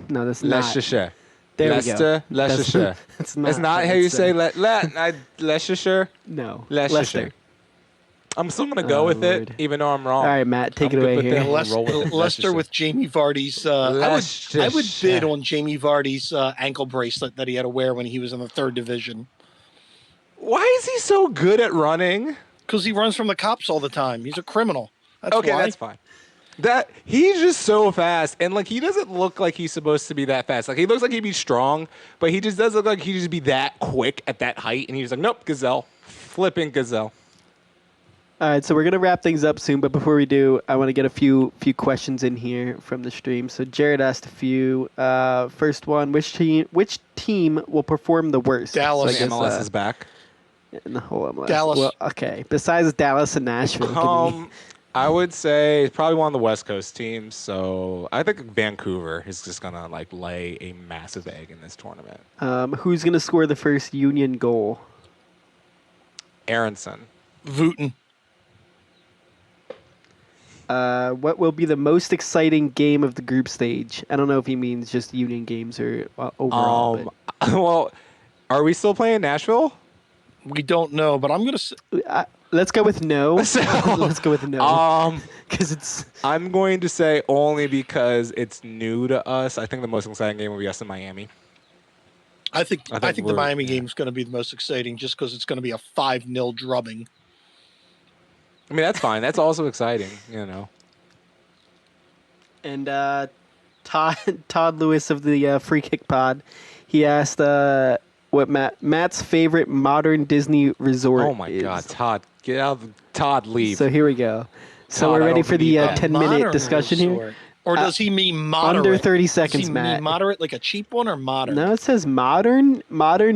No, that's not. Leicestershire. There we Leicester. go. Leicestershire. That's That's not how you say Leicester. Leicestershire. No, Leicestershire. Leicester. I'm still gonna go with Lord. it, even though I'm wrong. All right, Matt, take I'm it good away with here. it. Roll with it. Leicester with Jamie Vardy's. I would Leicestershire. bid on Jamie Vardy's ankle bracelet that he had to wear when he was in the 3rd division. Why is he so good at running? Because he runs from the cops all the time. He's a criminal. That's Okay, why. that's fine. That he's just so fast, and like he doesn't look like he's supposed to be that fast. Like he looks like he'd be strong, but he just doesn't look like he'd just be that quick at that height. And he's like, nope, gazelle, flipping gazelle. All right, so we're gonna wrap things up soon, but before we do, I want to get a few questions in here from the stream. So Jared asked a few. First one: which team will perform the worst? Dallas. So I The guess, MLS is back. in the whole MLS. Dallas. Well, okay. Besides Dallas and Nashville, give me- I would say it's probably one of the West Coast teams. So I think Vancouver is just gonna like lay a massive egg in this tournament. who's gonna score the first Union goal? Aronson. Wooten. What will be the most exciting game of the group stage? I don't know if he means just Union games or overall. Well, are we still playing Nashville? We don't know, but I'm going to but, let's go with no. So, Let's go with no. Because it's I'm going to say only because it's new to us. I think the most exciting game will be us in Miami. I think the we're- Miami yeah. game is going to be the most exciting just because it's going to be a 5-0 drubbing. I mean, that's fine. That's also exciting, you know. And Todd Lewis of the Free Kick Pod, he asked, what Matt's favorite modern Disney resort Oh my is. God, Todd, get out! Todd, leave. So here we go. So Todd, we're I ready don't for the need that. 10-minute Modern discussion here. resort. Or does he mean moderate? Under 30 Does seconds, he Matt. mean moderate, like a cheap one, or modern? No, it says modern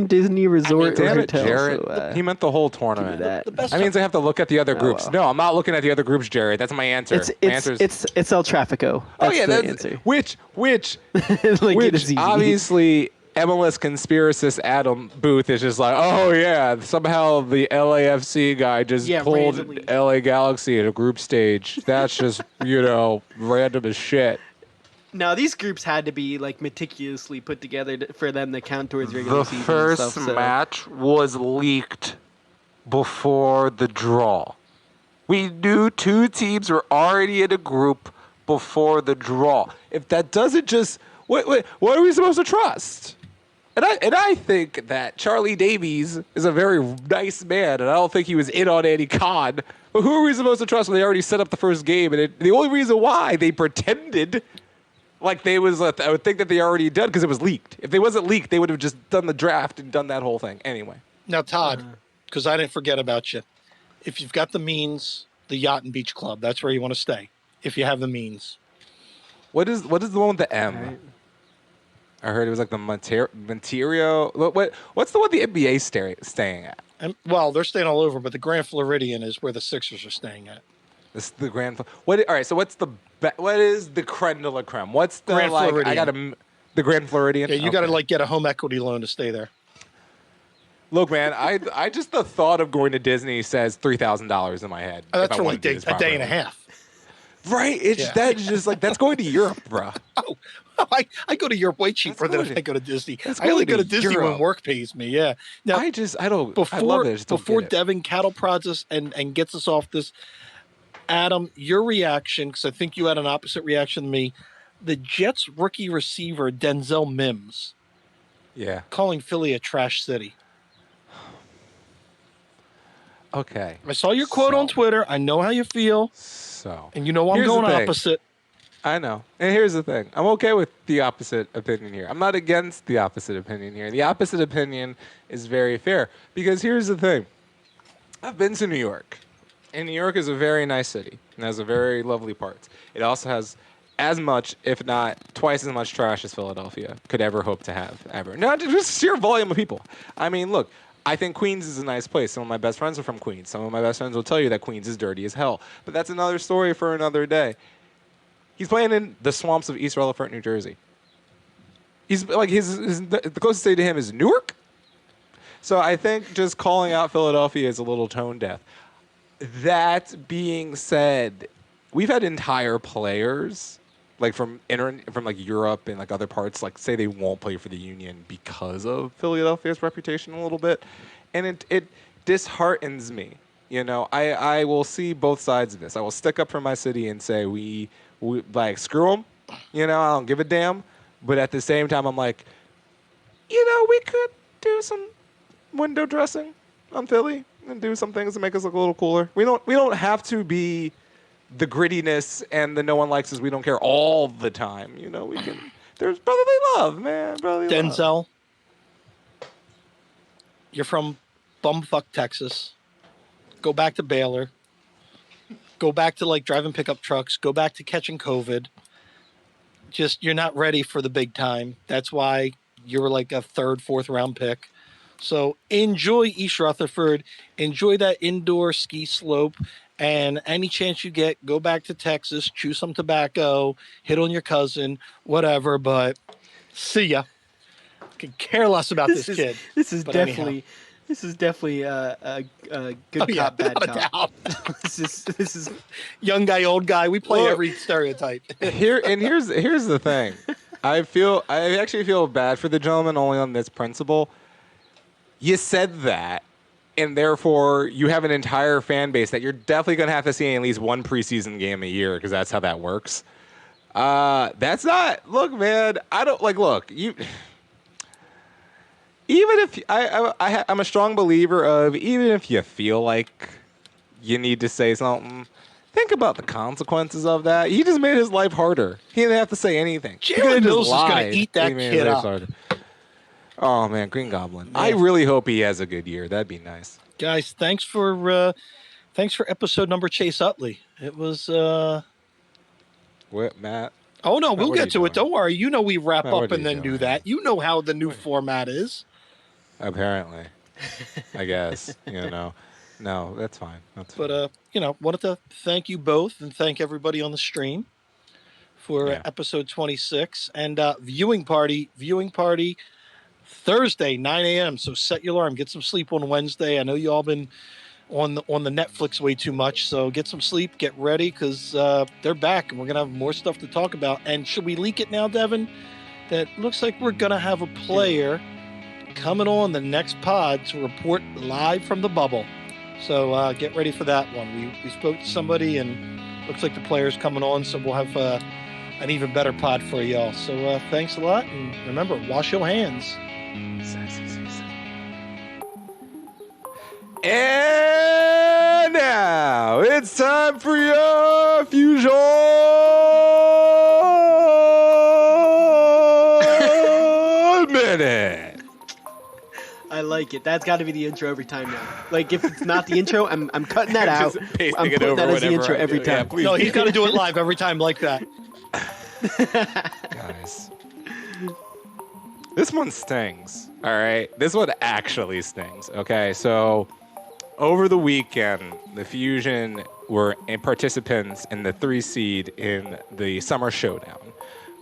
Disney resort Damn or it, hotel. Jared. So, He meant the whole tournament. that. The best That means I have to look at the other groups. well. No, I'm not looking at the other groups, Jared. That's my answer. My answer is it's El Trafico. oh That's yeah, the that's answer. which Like, it which is easy. obviously MLS conspiracist Adam Booth is just like, oh yeah, somehow the LAFC guy just pulled randomly. LA Galaxy at a group stage. That's just random as shit. Now these groups had to be like meticulously put together for them to count towards regular The season first and stuff. So. match was leaked before the draw. We knew two teams were already in a group before the draw. If that doesn't just what are we supposed to trust? And I think that Charlie Davies is a very nice man, and I don't think he was in on any con. But who are we supposed to trust when they already set up the first game? And the only reason why they pretended like they was, I would think that they already done because it was leaked. If it wasn't leaked, they would have just done the draft and done that whole thing anyway. Now, Todd, because I didn't forget about you. If you've got the means, the Yacht and Beach Club, that's where you want to stay. If you have the means. What is the one with the M? Right. I heard it was like the Monterio. What's the one the NBA staying at? And, well, they're staying all over, but the Grand Floridian is where the Sixers are staying at. This is the Grand. All right. So what is the creme de la creme? What's the Grand like? Floridian. The Grand Floridian. Yeah, you got to get a home equity loan to stay there. Look, man, I just the thought of going to Disney says $3,000 in my head. That's if I for wanna like do this a day and a properly. half. Right? It's Yeah. that's just like that's going to Europe, bro. Oh, I go to Europe way cheaper That's than good. I go to Disney. That's I only good go to to Disney when Europe. work pays me. Yeah. Now, I don't. before I love it. I just don't before get it. Devin cattle prods us and gets us off this, Adam, your reaction, because I think you had an opposite reaction to me. The Jets rookie receiver Denzel Mims Yeah. calling Philly a trash city. Okay. I saw your quote on Twitter. I know how you feel, So. and you know I'm Here's the going thing. opposite. I know. And here's the thing. I'm okay with the opposite opinion here. I'm not against the opposite opinion here. The opposite opinion is very fair because here's the thing. I've been to New York. And New York is a very nice city and has a very lovely parts. It also has as much, if not twice as much trash as Philadelphia could ever hope to have, ever. Not just sheer volume of people. I mean, look, I think Queens is a nice place. Some of my best friends are from Queens. Some of my best friends will tell you that Queens is dirty as hell. But that's another story for another day. He's playing in the swamps of East Rutherford, New Jersey. He's like the closest city to him is Newark. So I think just calling out Philadelphia is a little tone deaf. That being said, we've had entire players like from like Europe and like other parts like say they won't play for the Union because of Philadelphia's reputation a little bit, and it disheartens me. You know, I will see both sides of this. I will stick up for my city and say we like screw them. You know, I don't give a damn. But at the same time, I'm like, you know, we could do some window dressing on Philly and do some things to make us look a little cooler. We don't have to be the grittiness and the no one likes us, we don't care all the time. You know, we can. There's brotherly love, man. Brotherly love. Denzel, you're from bumfuck Texas. Go back to Baylor. Go back to like driving pickup trucks. Go back to catching COVID. Just you're not ready for the big time. That's why you were like a third, fourth round pick. So enjoy East Rutherford. Enjoy that indoor ski slope. And any chance you get, go back to Texas, chew some tobacco, hit on your cousin, whatever. But see ya. Could care less about this kid. This is But definitely. This is definitely a good cop, bad without a cop. doubt. This is Young guy, old guy. We play Look. every stereotype. Here's the thing. I actually feel bad for the gentleman only on this principle. You said that, and therefore you have an entire fan base that you're definitely gonna have to see in at least one preseason game a year because that's how that works. That's not. Look, man. I don't like. Look, you. Even if I'm a strong believer of even if you feel like you need to say something, think about the consequences of that. He just made his life harder. He didn't have to say anything. He could've Jalen just Mills is going lied. to eat that He made his kid life up. harder. Oh man, Green Goblin. I Man. really hope he has a good year. That'd be nice. Guys, thanks for episode number Chase Utley. It was What, Matt? Oh no, Matt, we'll what are get you to it. doing? Don't worry. You know we wrap Matt, up what are and you then do doing? that. You know how the new What? format is. Apparently, I guess No, that's fine. That's fine. But wanted to thank you both and thank everybody on the stream for Yeah. episode 26 and viewing party Thursday 9 a.m. So set your alarm, get some sleep on Wednesday. I know you all been on the Netflix way too much, so get some sleep, get ready because they're back and we're gonna have more stuff to talk about. And should we leak it now, Devin? That looks like we're gonna have a player coming on the next pod to report live from the bubble. So get ready for that one. We spoke to somebody and looks like the player's coming on, so we'll have an even better pod for y'all. So thanks a lot, and remember, wash your hands. And now it's time for your Fusion Minute. I like it. That's got to be the intro every time now. Like if it's not the intro, I'm cutting that out. Just pasting I'm it putting over that as the whenever intro I every do. Yeah, time. please. No, he's got to do it live every time like that. Guys. This one stings. All right. This one actually stings. Okay. So over the weekend, the Fusion were participants in the 3 seed in the Summer Showdown.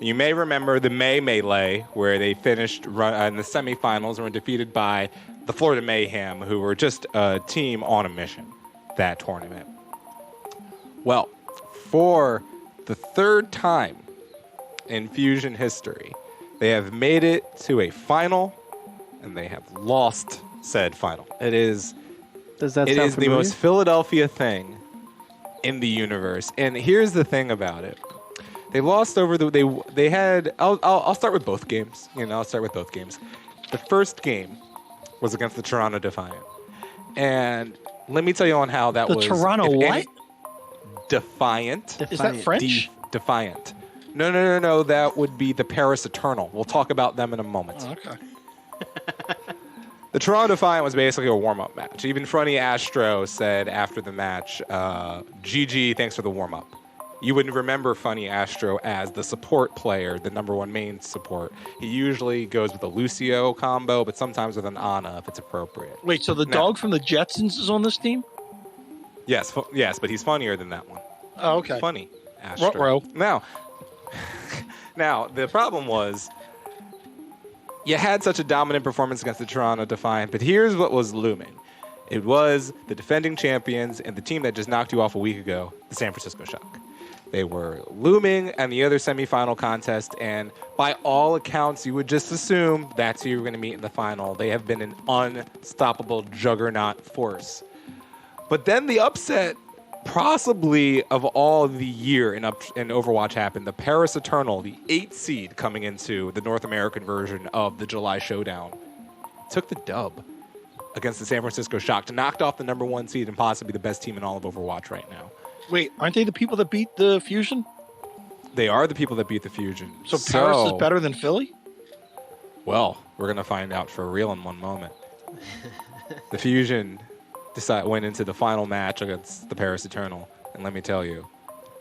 You may remember the May Melee, where they finished in the semifinals and were defeated by the Florida Mayhem, who were just a team on a mission that tournament. Well, for the 3rd time in Fusion history, they have made it to a final, and they have lost said final. It is Does that it sound is the familiar? most Philadelphia thing in the universe. And here's the thing about it. They lost over they had I'll start with both games. I'll start with both games. The first game was against the Toronto Defiant. And let me tell you on how that The was. Toronto if what? any- Defiant. Is that French? Defiant. No. That would be the Paris Eternal. We'll talk about them in a moment. Oh, okay. The Toronto Defiant was basically a warm-up match. Even Fronty Astro said after the match, GG, thanks for the warm-up. You wouldn't remember Funny Astro as the support player, the number 1 main support. He usually goes with a Lucio combo, but sometimes with an Ana if it's appropriate. Wait, so the No. dog from the Jetsons is on this team? Yes, but he's funnier than that one. Oh, okay. Funny Astro. Ruh-roh. Now, the problem was you had such a dominant performance against the Toronto Defiant, but here's what was looming. It was the defending champions and the team that just knocked you off a week ago, the San Francisco Shock. They were looming and the other semifinal contest, and by all accounts, you would just assume that's who you were going to meet in the final. They have been an unstoppable juggernaut force. But then the upset, possibly of all the year in Overwatch happened. The Paris Eternal, the 8th seed coming into the North American version of the July Showdown, took the dub against the San Francisco Shock to knock off the number 1 seed and possibly the best team in all of Overwatch right now. Wait, aren't they the people that beat the Fusion? They are the people that beat the Fusion. So Paris is better than Philly? Well, we're going to find out for real in one moment. The Fusion went into the final match against the Paris Eternal, and let me tell you,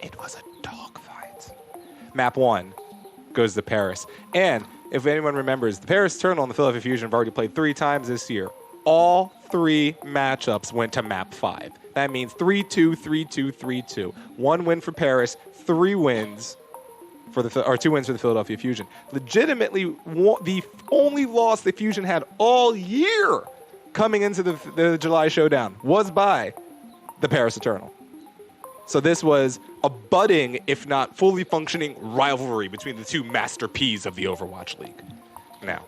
it was a dogfight. Map 1 goes to Paris. And if anyone remembers, the Paris Eternal and the Philadelphia Fusion have already played 3 times this year. All 3 matchups went to map 5. That means 3-2, 3-2, 3-2. 1 win for Paris, 3 wins for 2 wins for the Philadelphia Fusion. Legitimately, the only loss the Fusion had all year coming into the July Showdown was by the Paris Eternal. So this was a budding, if not fully functioning, rivalry between the 2 master Ps of the Overwatch League. Now,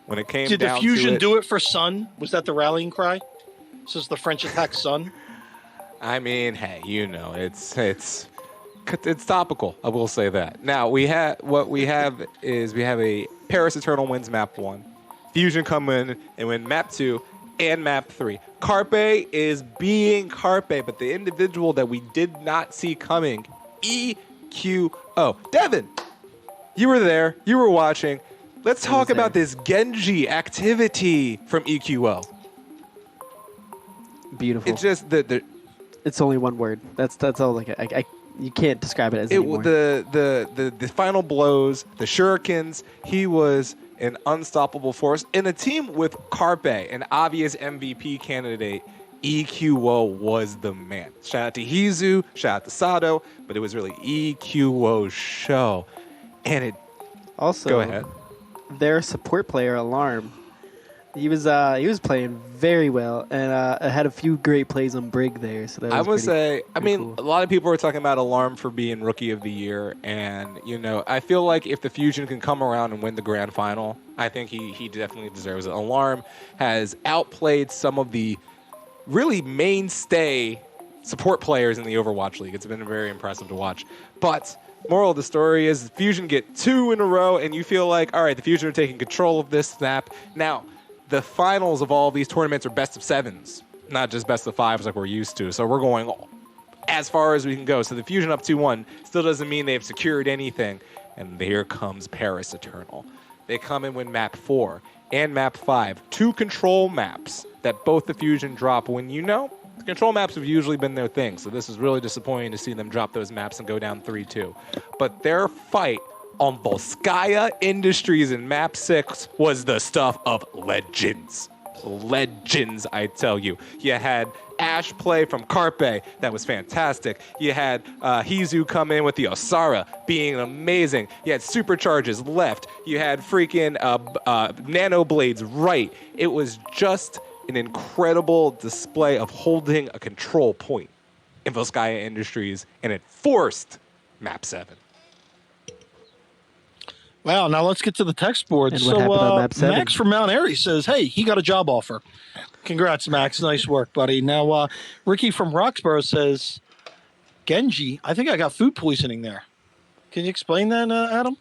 when it came Did down the Fusion to it, do it for Sun? Was that the rallying cry? Since the French attack Sun? I mean, hey, it's topical. I will say that. Now we have a Paris Eternal wins map 1, Fusion come in and win map 2 and map 3. Carpe is being Carpe, but the individual that we did not see coming, EQO. Devin, you were there. You were watching. Let's talk about this Genji activity from EQO. Beautiful. It's just It's only one word. That's all. Like you can't describe it as anymore. the final blows, the shurikens. He was an unstoppable force in a team with Carpe, an obvious MVP candidate. EQO was the man. Shout out to Hizu, shout out to Sato, but it was really EQO's show. And it Also, go ahead. Their support player, Alarm, he was playing very well and had a few great plays on Brig there. So that was I would say, cool. a lot of people are talking about Alarm for being Rookie of the Year, and I feel like if the Fusion can come around and win the Grand Final, I think he definitely deserves it. Alarm has outplayed some of the really mainstay support players in the Overwatch League. It's been very impressive to watch. But moral of the story is Fusion get 2 in a row, and you feel like, all right, the Fusion are taking control of this snap. Now, the finals of all of these tournaments are best of 7s, not just best of 5s like we're used to. So we're going as far as we can go. So the Fusion up 2-1 still doesn't mean they've secured anything. And here comes Paris Eternal. They come and win map 4 and map 5, 2 control maps that both the Fusion drop when the control maps have usually been their thing. So this is really disappointing to see them drop those maps and go down 3-2. But their fight on Volskaya Industries in map 6 was the stuff of legends. Legends, I tell you. You had Ash play from Carpe. That was fantastic. You had Hizu come in with the Osara being amazing. You had supercharges left. You had freaking nano blades right. It was just an incredible display of holding a control point in Volskaya Industries, and it forced map 7. Wow, now let's get to the text board. And what happened on map 7? Max from Mount Airy says, hey, he got a job offer. Congrats, Max. Nice work, buddy. Now, Ricky from Roxborough says, Genji, I think I got food poisoning there. Can you explain that, Adam?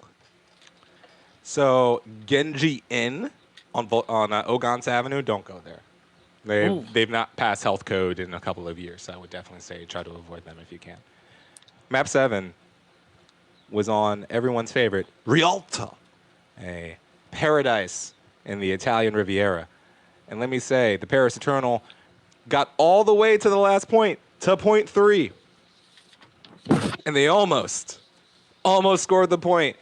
So, Genji Inn on Ogons Avenue, don't go there. They've not passed health code in a couple of years, so I would definitely say try to avoid them if you can. Map 7 was on everyone's favorite, Rialta, a paradise in the Italian Riviera. And let me say, the Paris Eternal got all the way to the last point, to point 3. And they almost scored the point,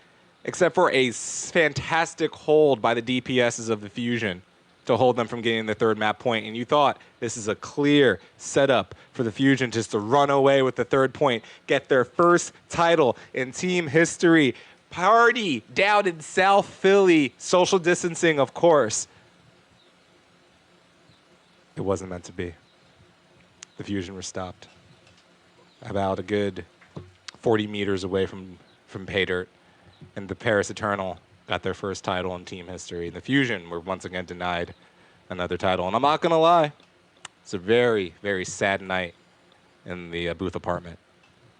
except for a fantastic hold by the DPSs of the Fusion to hold them from getting the 3rd map point. And you thought this is a clear setup for the Fusion just to run away with the 3rd point, get their first title in team history. Party down in South Philly, social distancing, of course. It wasn't meant to be. The Fusion were stopped about a good 40 meters away from pay dirt, and the Paris Eternal got their first title in team history. The Fusion were once again denied another title. And I'm not going to lie, it's a very, very sad night in the booth apartment.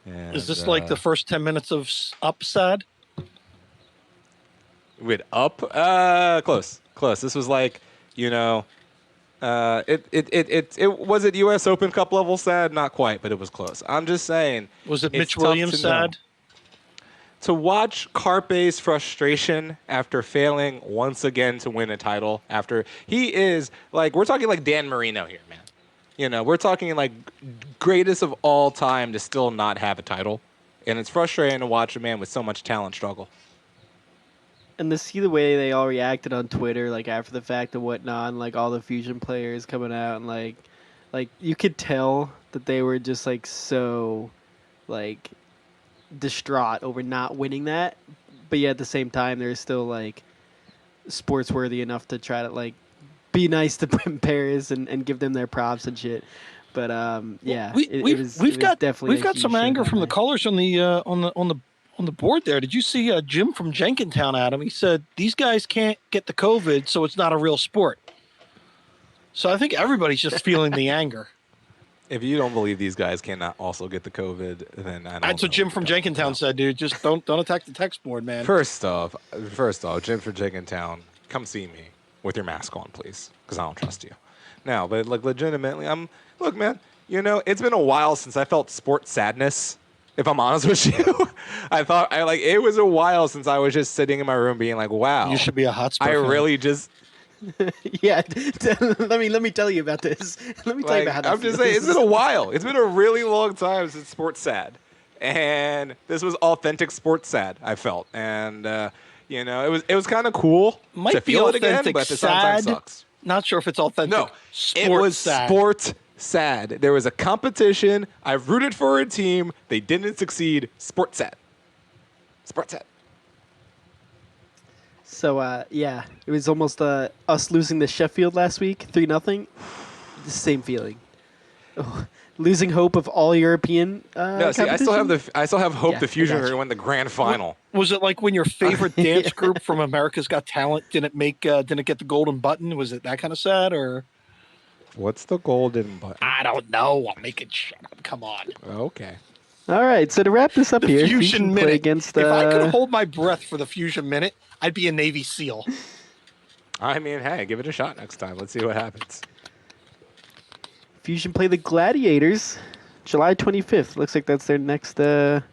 And, is this like the first 10 minutes of Up Sad? With Up? Close. This was like, it was it U.S. Open Cup level sad? Not quite, but it was close. I'm just saying. Was it Mitch Williams sad? To watch Carpe's frustration after failing once again to win a title, after he is like, we're talking like Dan Marino here, man. We're talking like greatest of all time to still not have a title. And it's frustrating to watch a man with so much talent struggle. And to see the way they all reacted on Twitter, like after the fact and whatnot, and like all the Fusion players coming out, and like you could tell that they were just like so, like, distraught over not winning that, but yet at the same time they're still like sports worthy enough to try to like be nice to Paris and give them their props and shit. But we've got some anger from the callers on the board there. Did you see Jim from Jenkintown, Adam? He said these guys can't get the COVID, so it's not a real sport. So I think everybody's just feeling the anger. If you don't believe these guys cannot also get the COVID, then I don't know. That's what Jim from Jenkintown said, dude. Just don't attack the text board, man. First off, Jim from Jenkintown, come see me with your mask on, please, because I don't trust you. Now, but like legitimately, look, man. It's been a while since I felt sports sadness. If I'm honest with you, it was a while since I was just sitting in my room being like, wow, You should be a Hotspur I fan. really just Yeah, let me tell you about this. Let me tell you about how that I'm just feels. saying, it's been a while. It's been a really long time since sports sad, and this was authentic sports sad. I felt, and it was kind of cool to Might be feel it again, authentic but at the same time sad. sucks. Not sure if it's authentic. No, it Sports was sad. sports sad. There was a competition. I rooted for a team. They didn't succeed. Sports sad. Sports sad. So yeah, it was almost us losing to Sheffield last week, 3-0. The same feeling. Oh, losing hope of all European. No, see, I still have hope Yeah, the Fusion I are got going to you. win the grand final. Was it like when your favorite dance group from America's Got Talent didn't get the golden button? Was it that kind of sad, or What's the golden button? I don't know? I'm making shut up. Come on. Okay. All right, so to wrap this up The here, Fusion play Minute. against. If I could hold my breath for the Fusion Minute, I'd be a Navy SEAL. I mean, hey, give it a shot next time. Let's see what happens. Fusion play the Gladiators, July 25th. Looks like that's their next. Next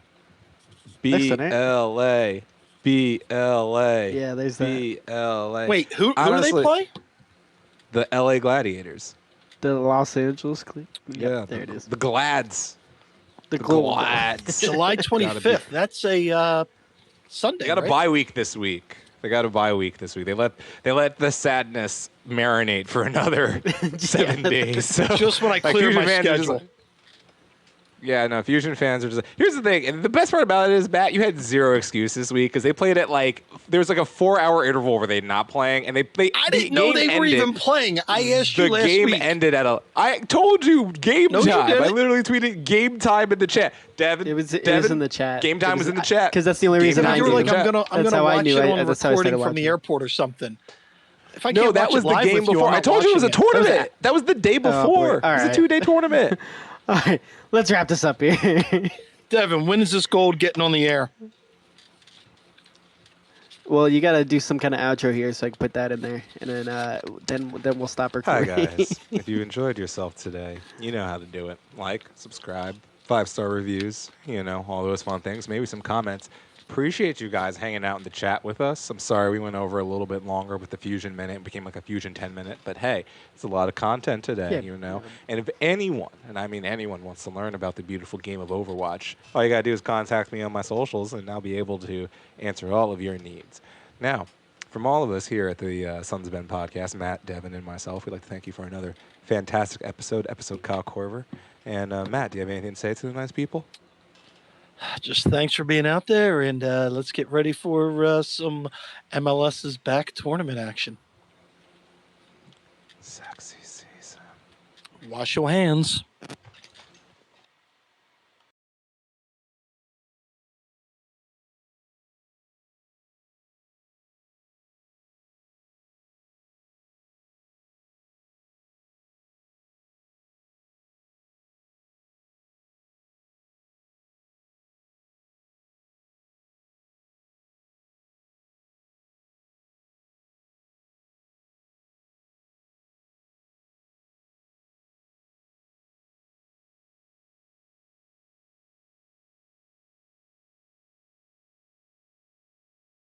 one, right? BLA. BLA. Yeah, there's that. BLA. Wait, who do Honestly, they play? The LA Gladiators. The Los Angeles. Yeah, there it is. The Glads. The Glads. July Gotta 25th. That's a Sunday. They got a right? bye week this week. They let the sadness marinate for another 7 days. So, Just when I clear Fusion my fans are just schedule. like- yeah, no, Fusion fans are just. Here's the thing, and the best part about it is, Matt, you had zero excuse this week because they played at there was like a 4-hour interval where they're not playing, and they I didn't know they were even playing. I asked you The last game week. ended at I told you game No, you time. I didn't. literally tweeted game time in the chat. Devin, It was Devin, in the chat. Game time It was in the chat because that's the only Game reason time I You was were in knew. the like, chat. I'm That's gonna how I watch knew. it on That's how I started recording from the watching. airport or something. If I No, can't that watch was it the live game with you, before. I'm I not told you it was a watching tournament. That was the day before. boy. It was All a right. 2-day tournament. All right, let's wrap this up here. Devin, when is this gold getting on the air? Well, you got to do some kind of outro here, so I can put that in there, and then we'll stop Hi, recording. guys. If you enjoyed yourself today, you know how to do it. Like, subscribe, 5-star reviews, all those fun things. Maybe some comments. Appreciate you guys hanging out in the chat with us. I'm sorry we went over a little bit longer with the Fusion Minute. It became like a Fusion 10-minute. But, hey, it's a lot of content today, Yeah. And if anyone, and I mean anyone, wants to learn about the beautiful game of Overwatch, all you got to do is contact me on my socials, and I'll be able to answer all of your needs. Now, from all of us here at the Sons of Ben podcast, Matt, Devin, and myself, we'd like to thank you for another fantastic episode Kyle Corver. And, Matt, do you have anything to say to the nice people? Just thanks for being out there, and let's get ready for some MLS's back tournament action. Sexy season. Wash your hands.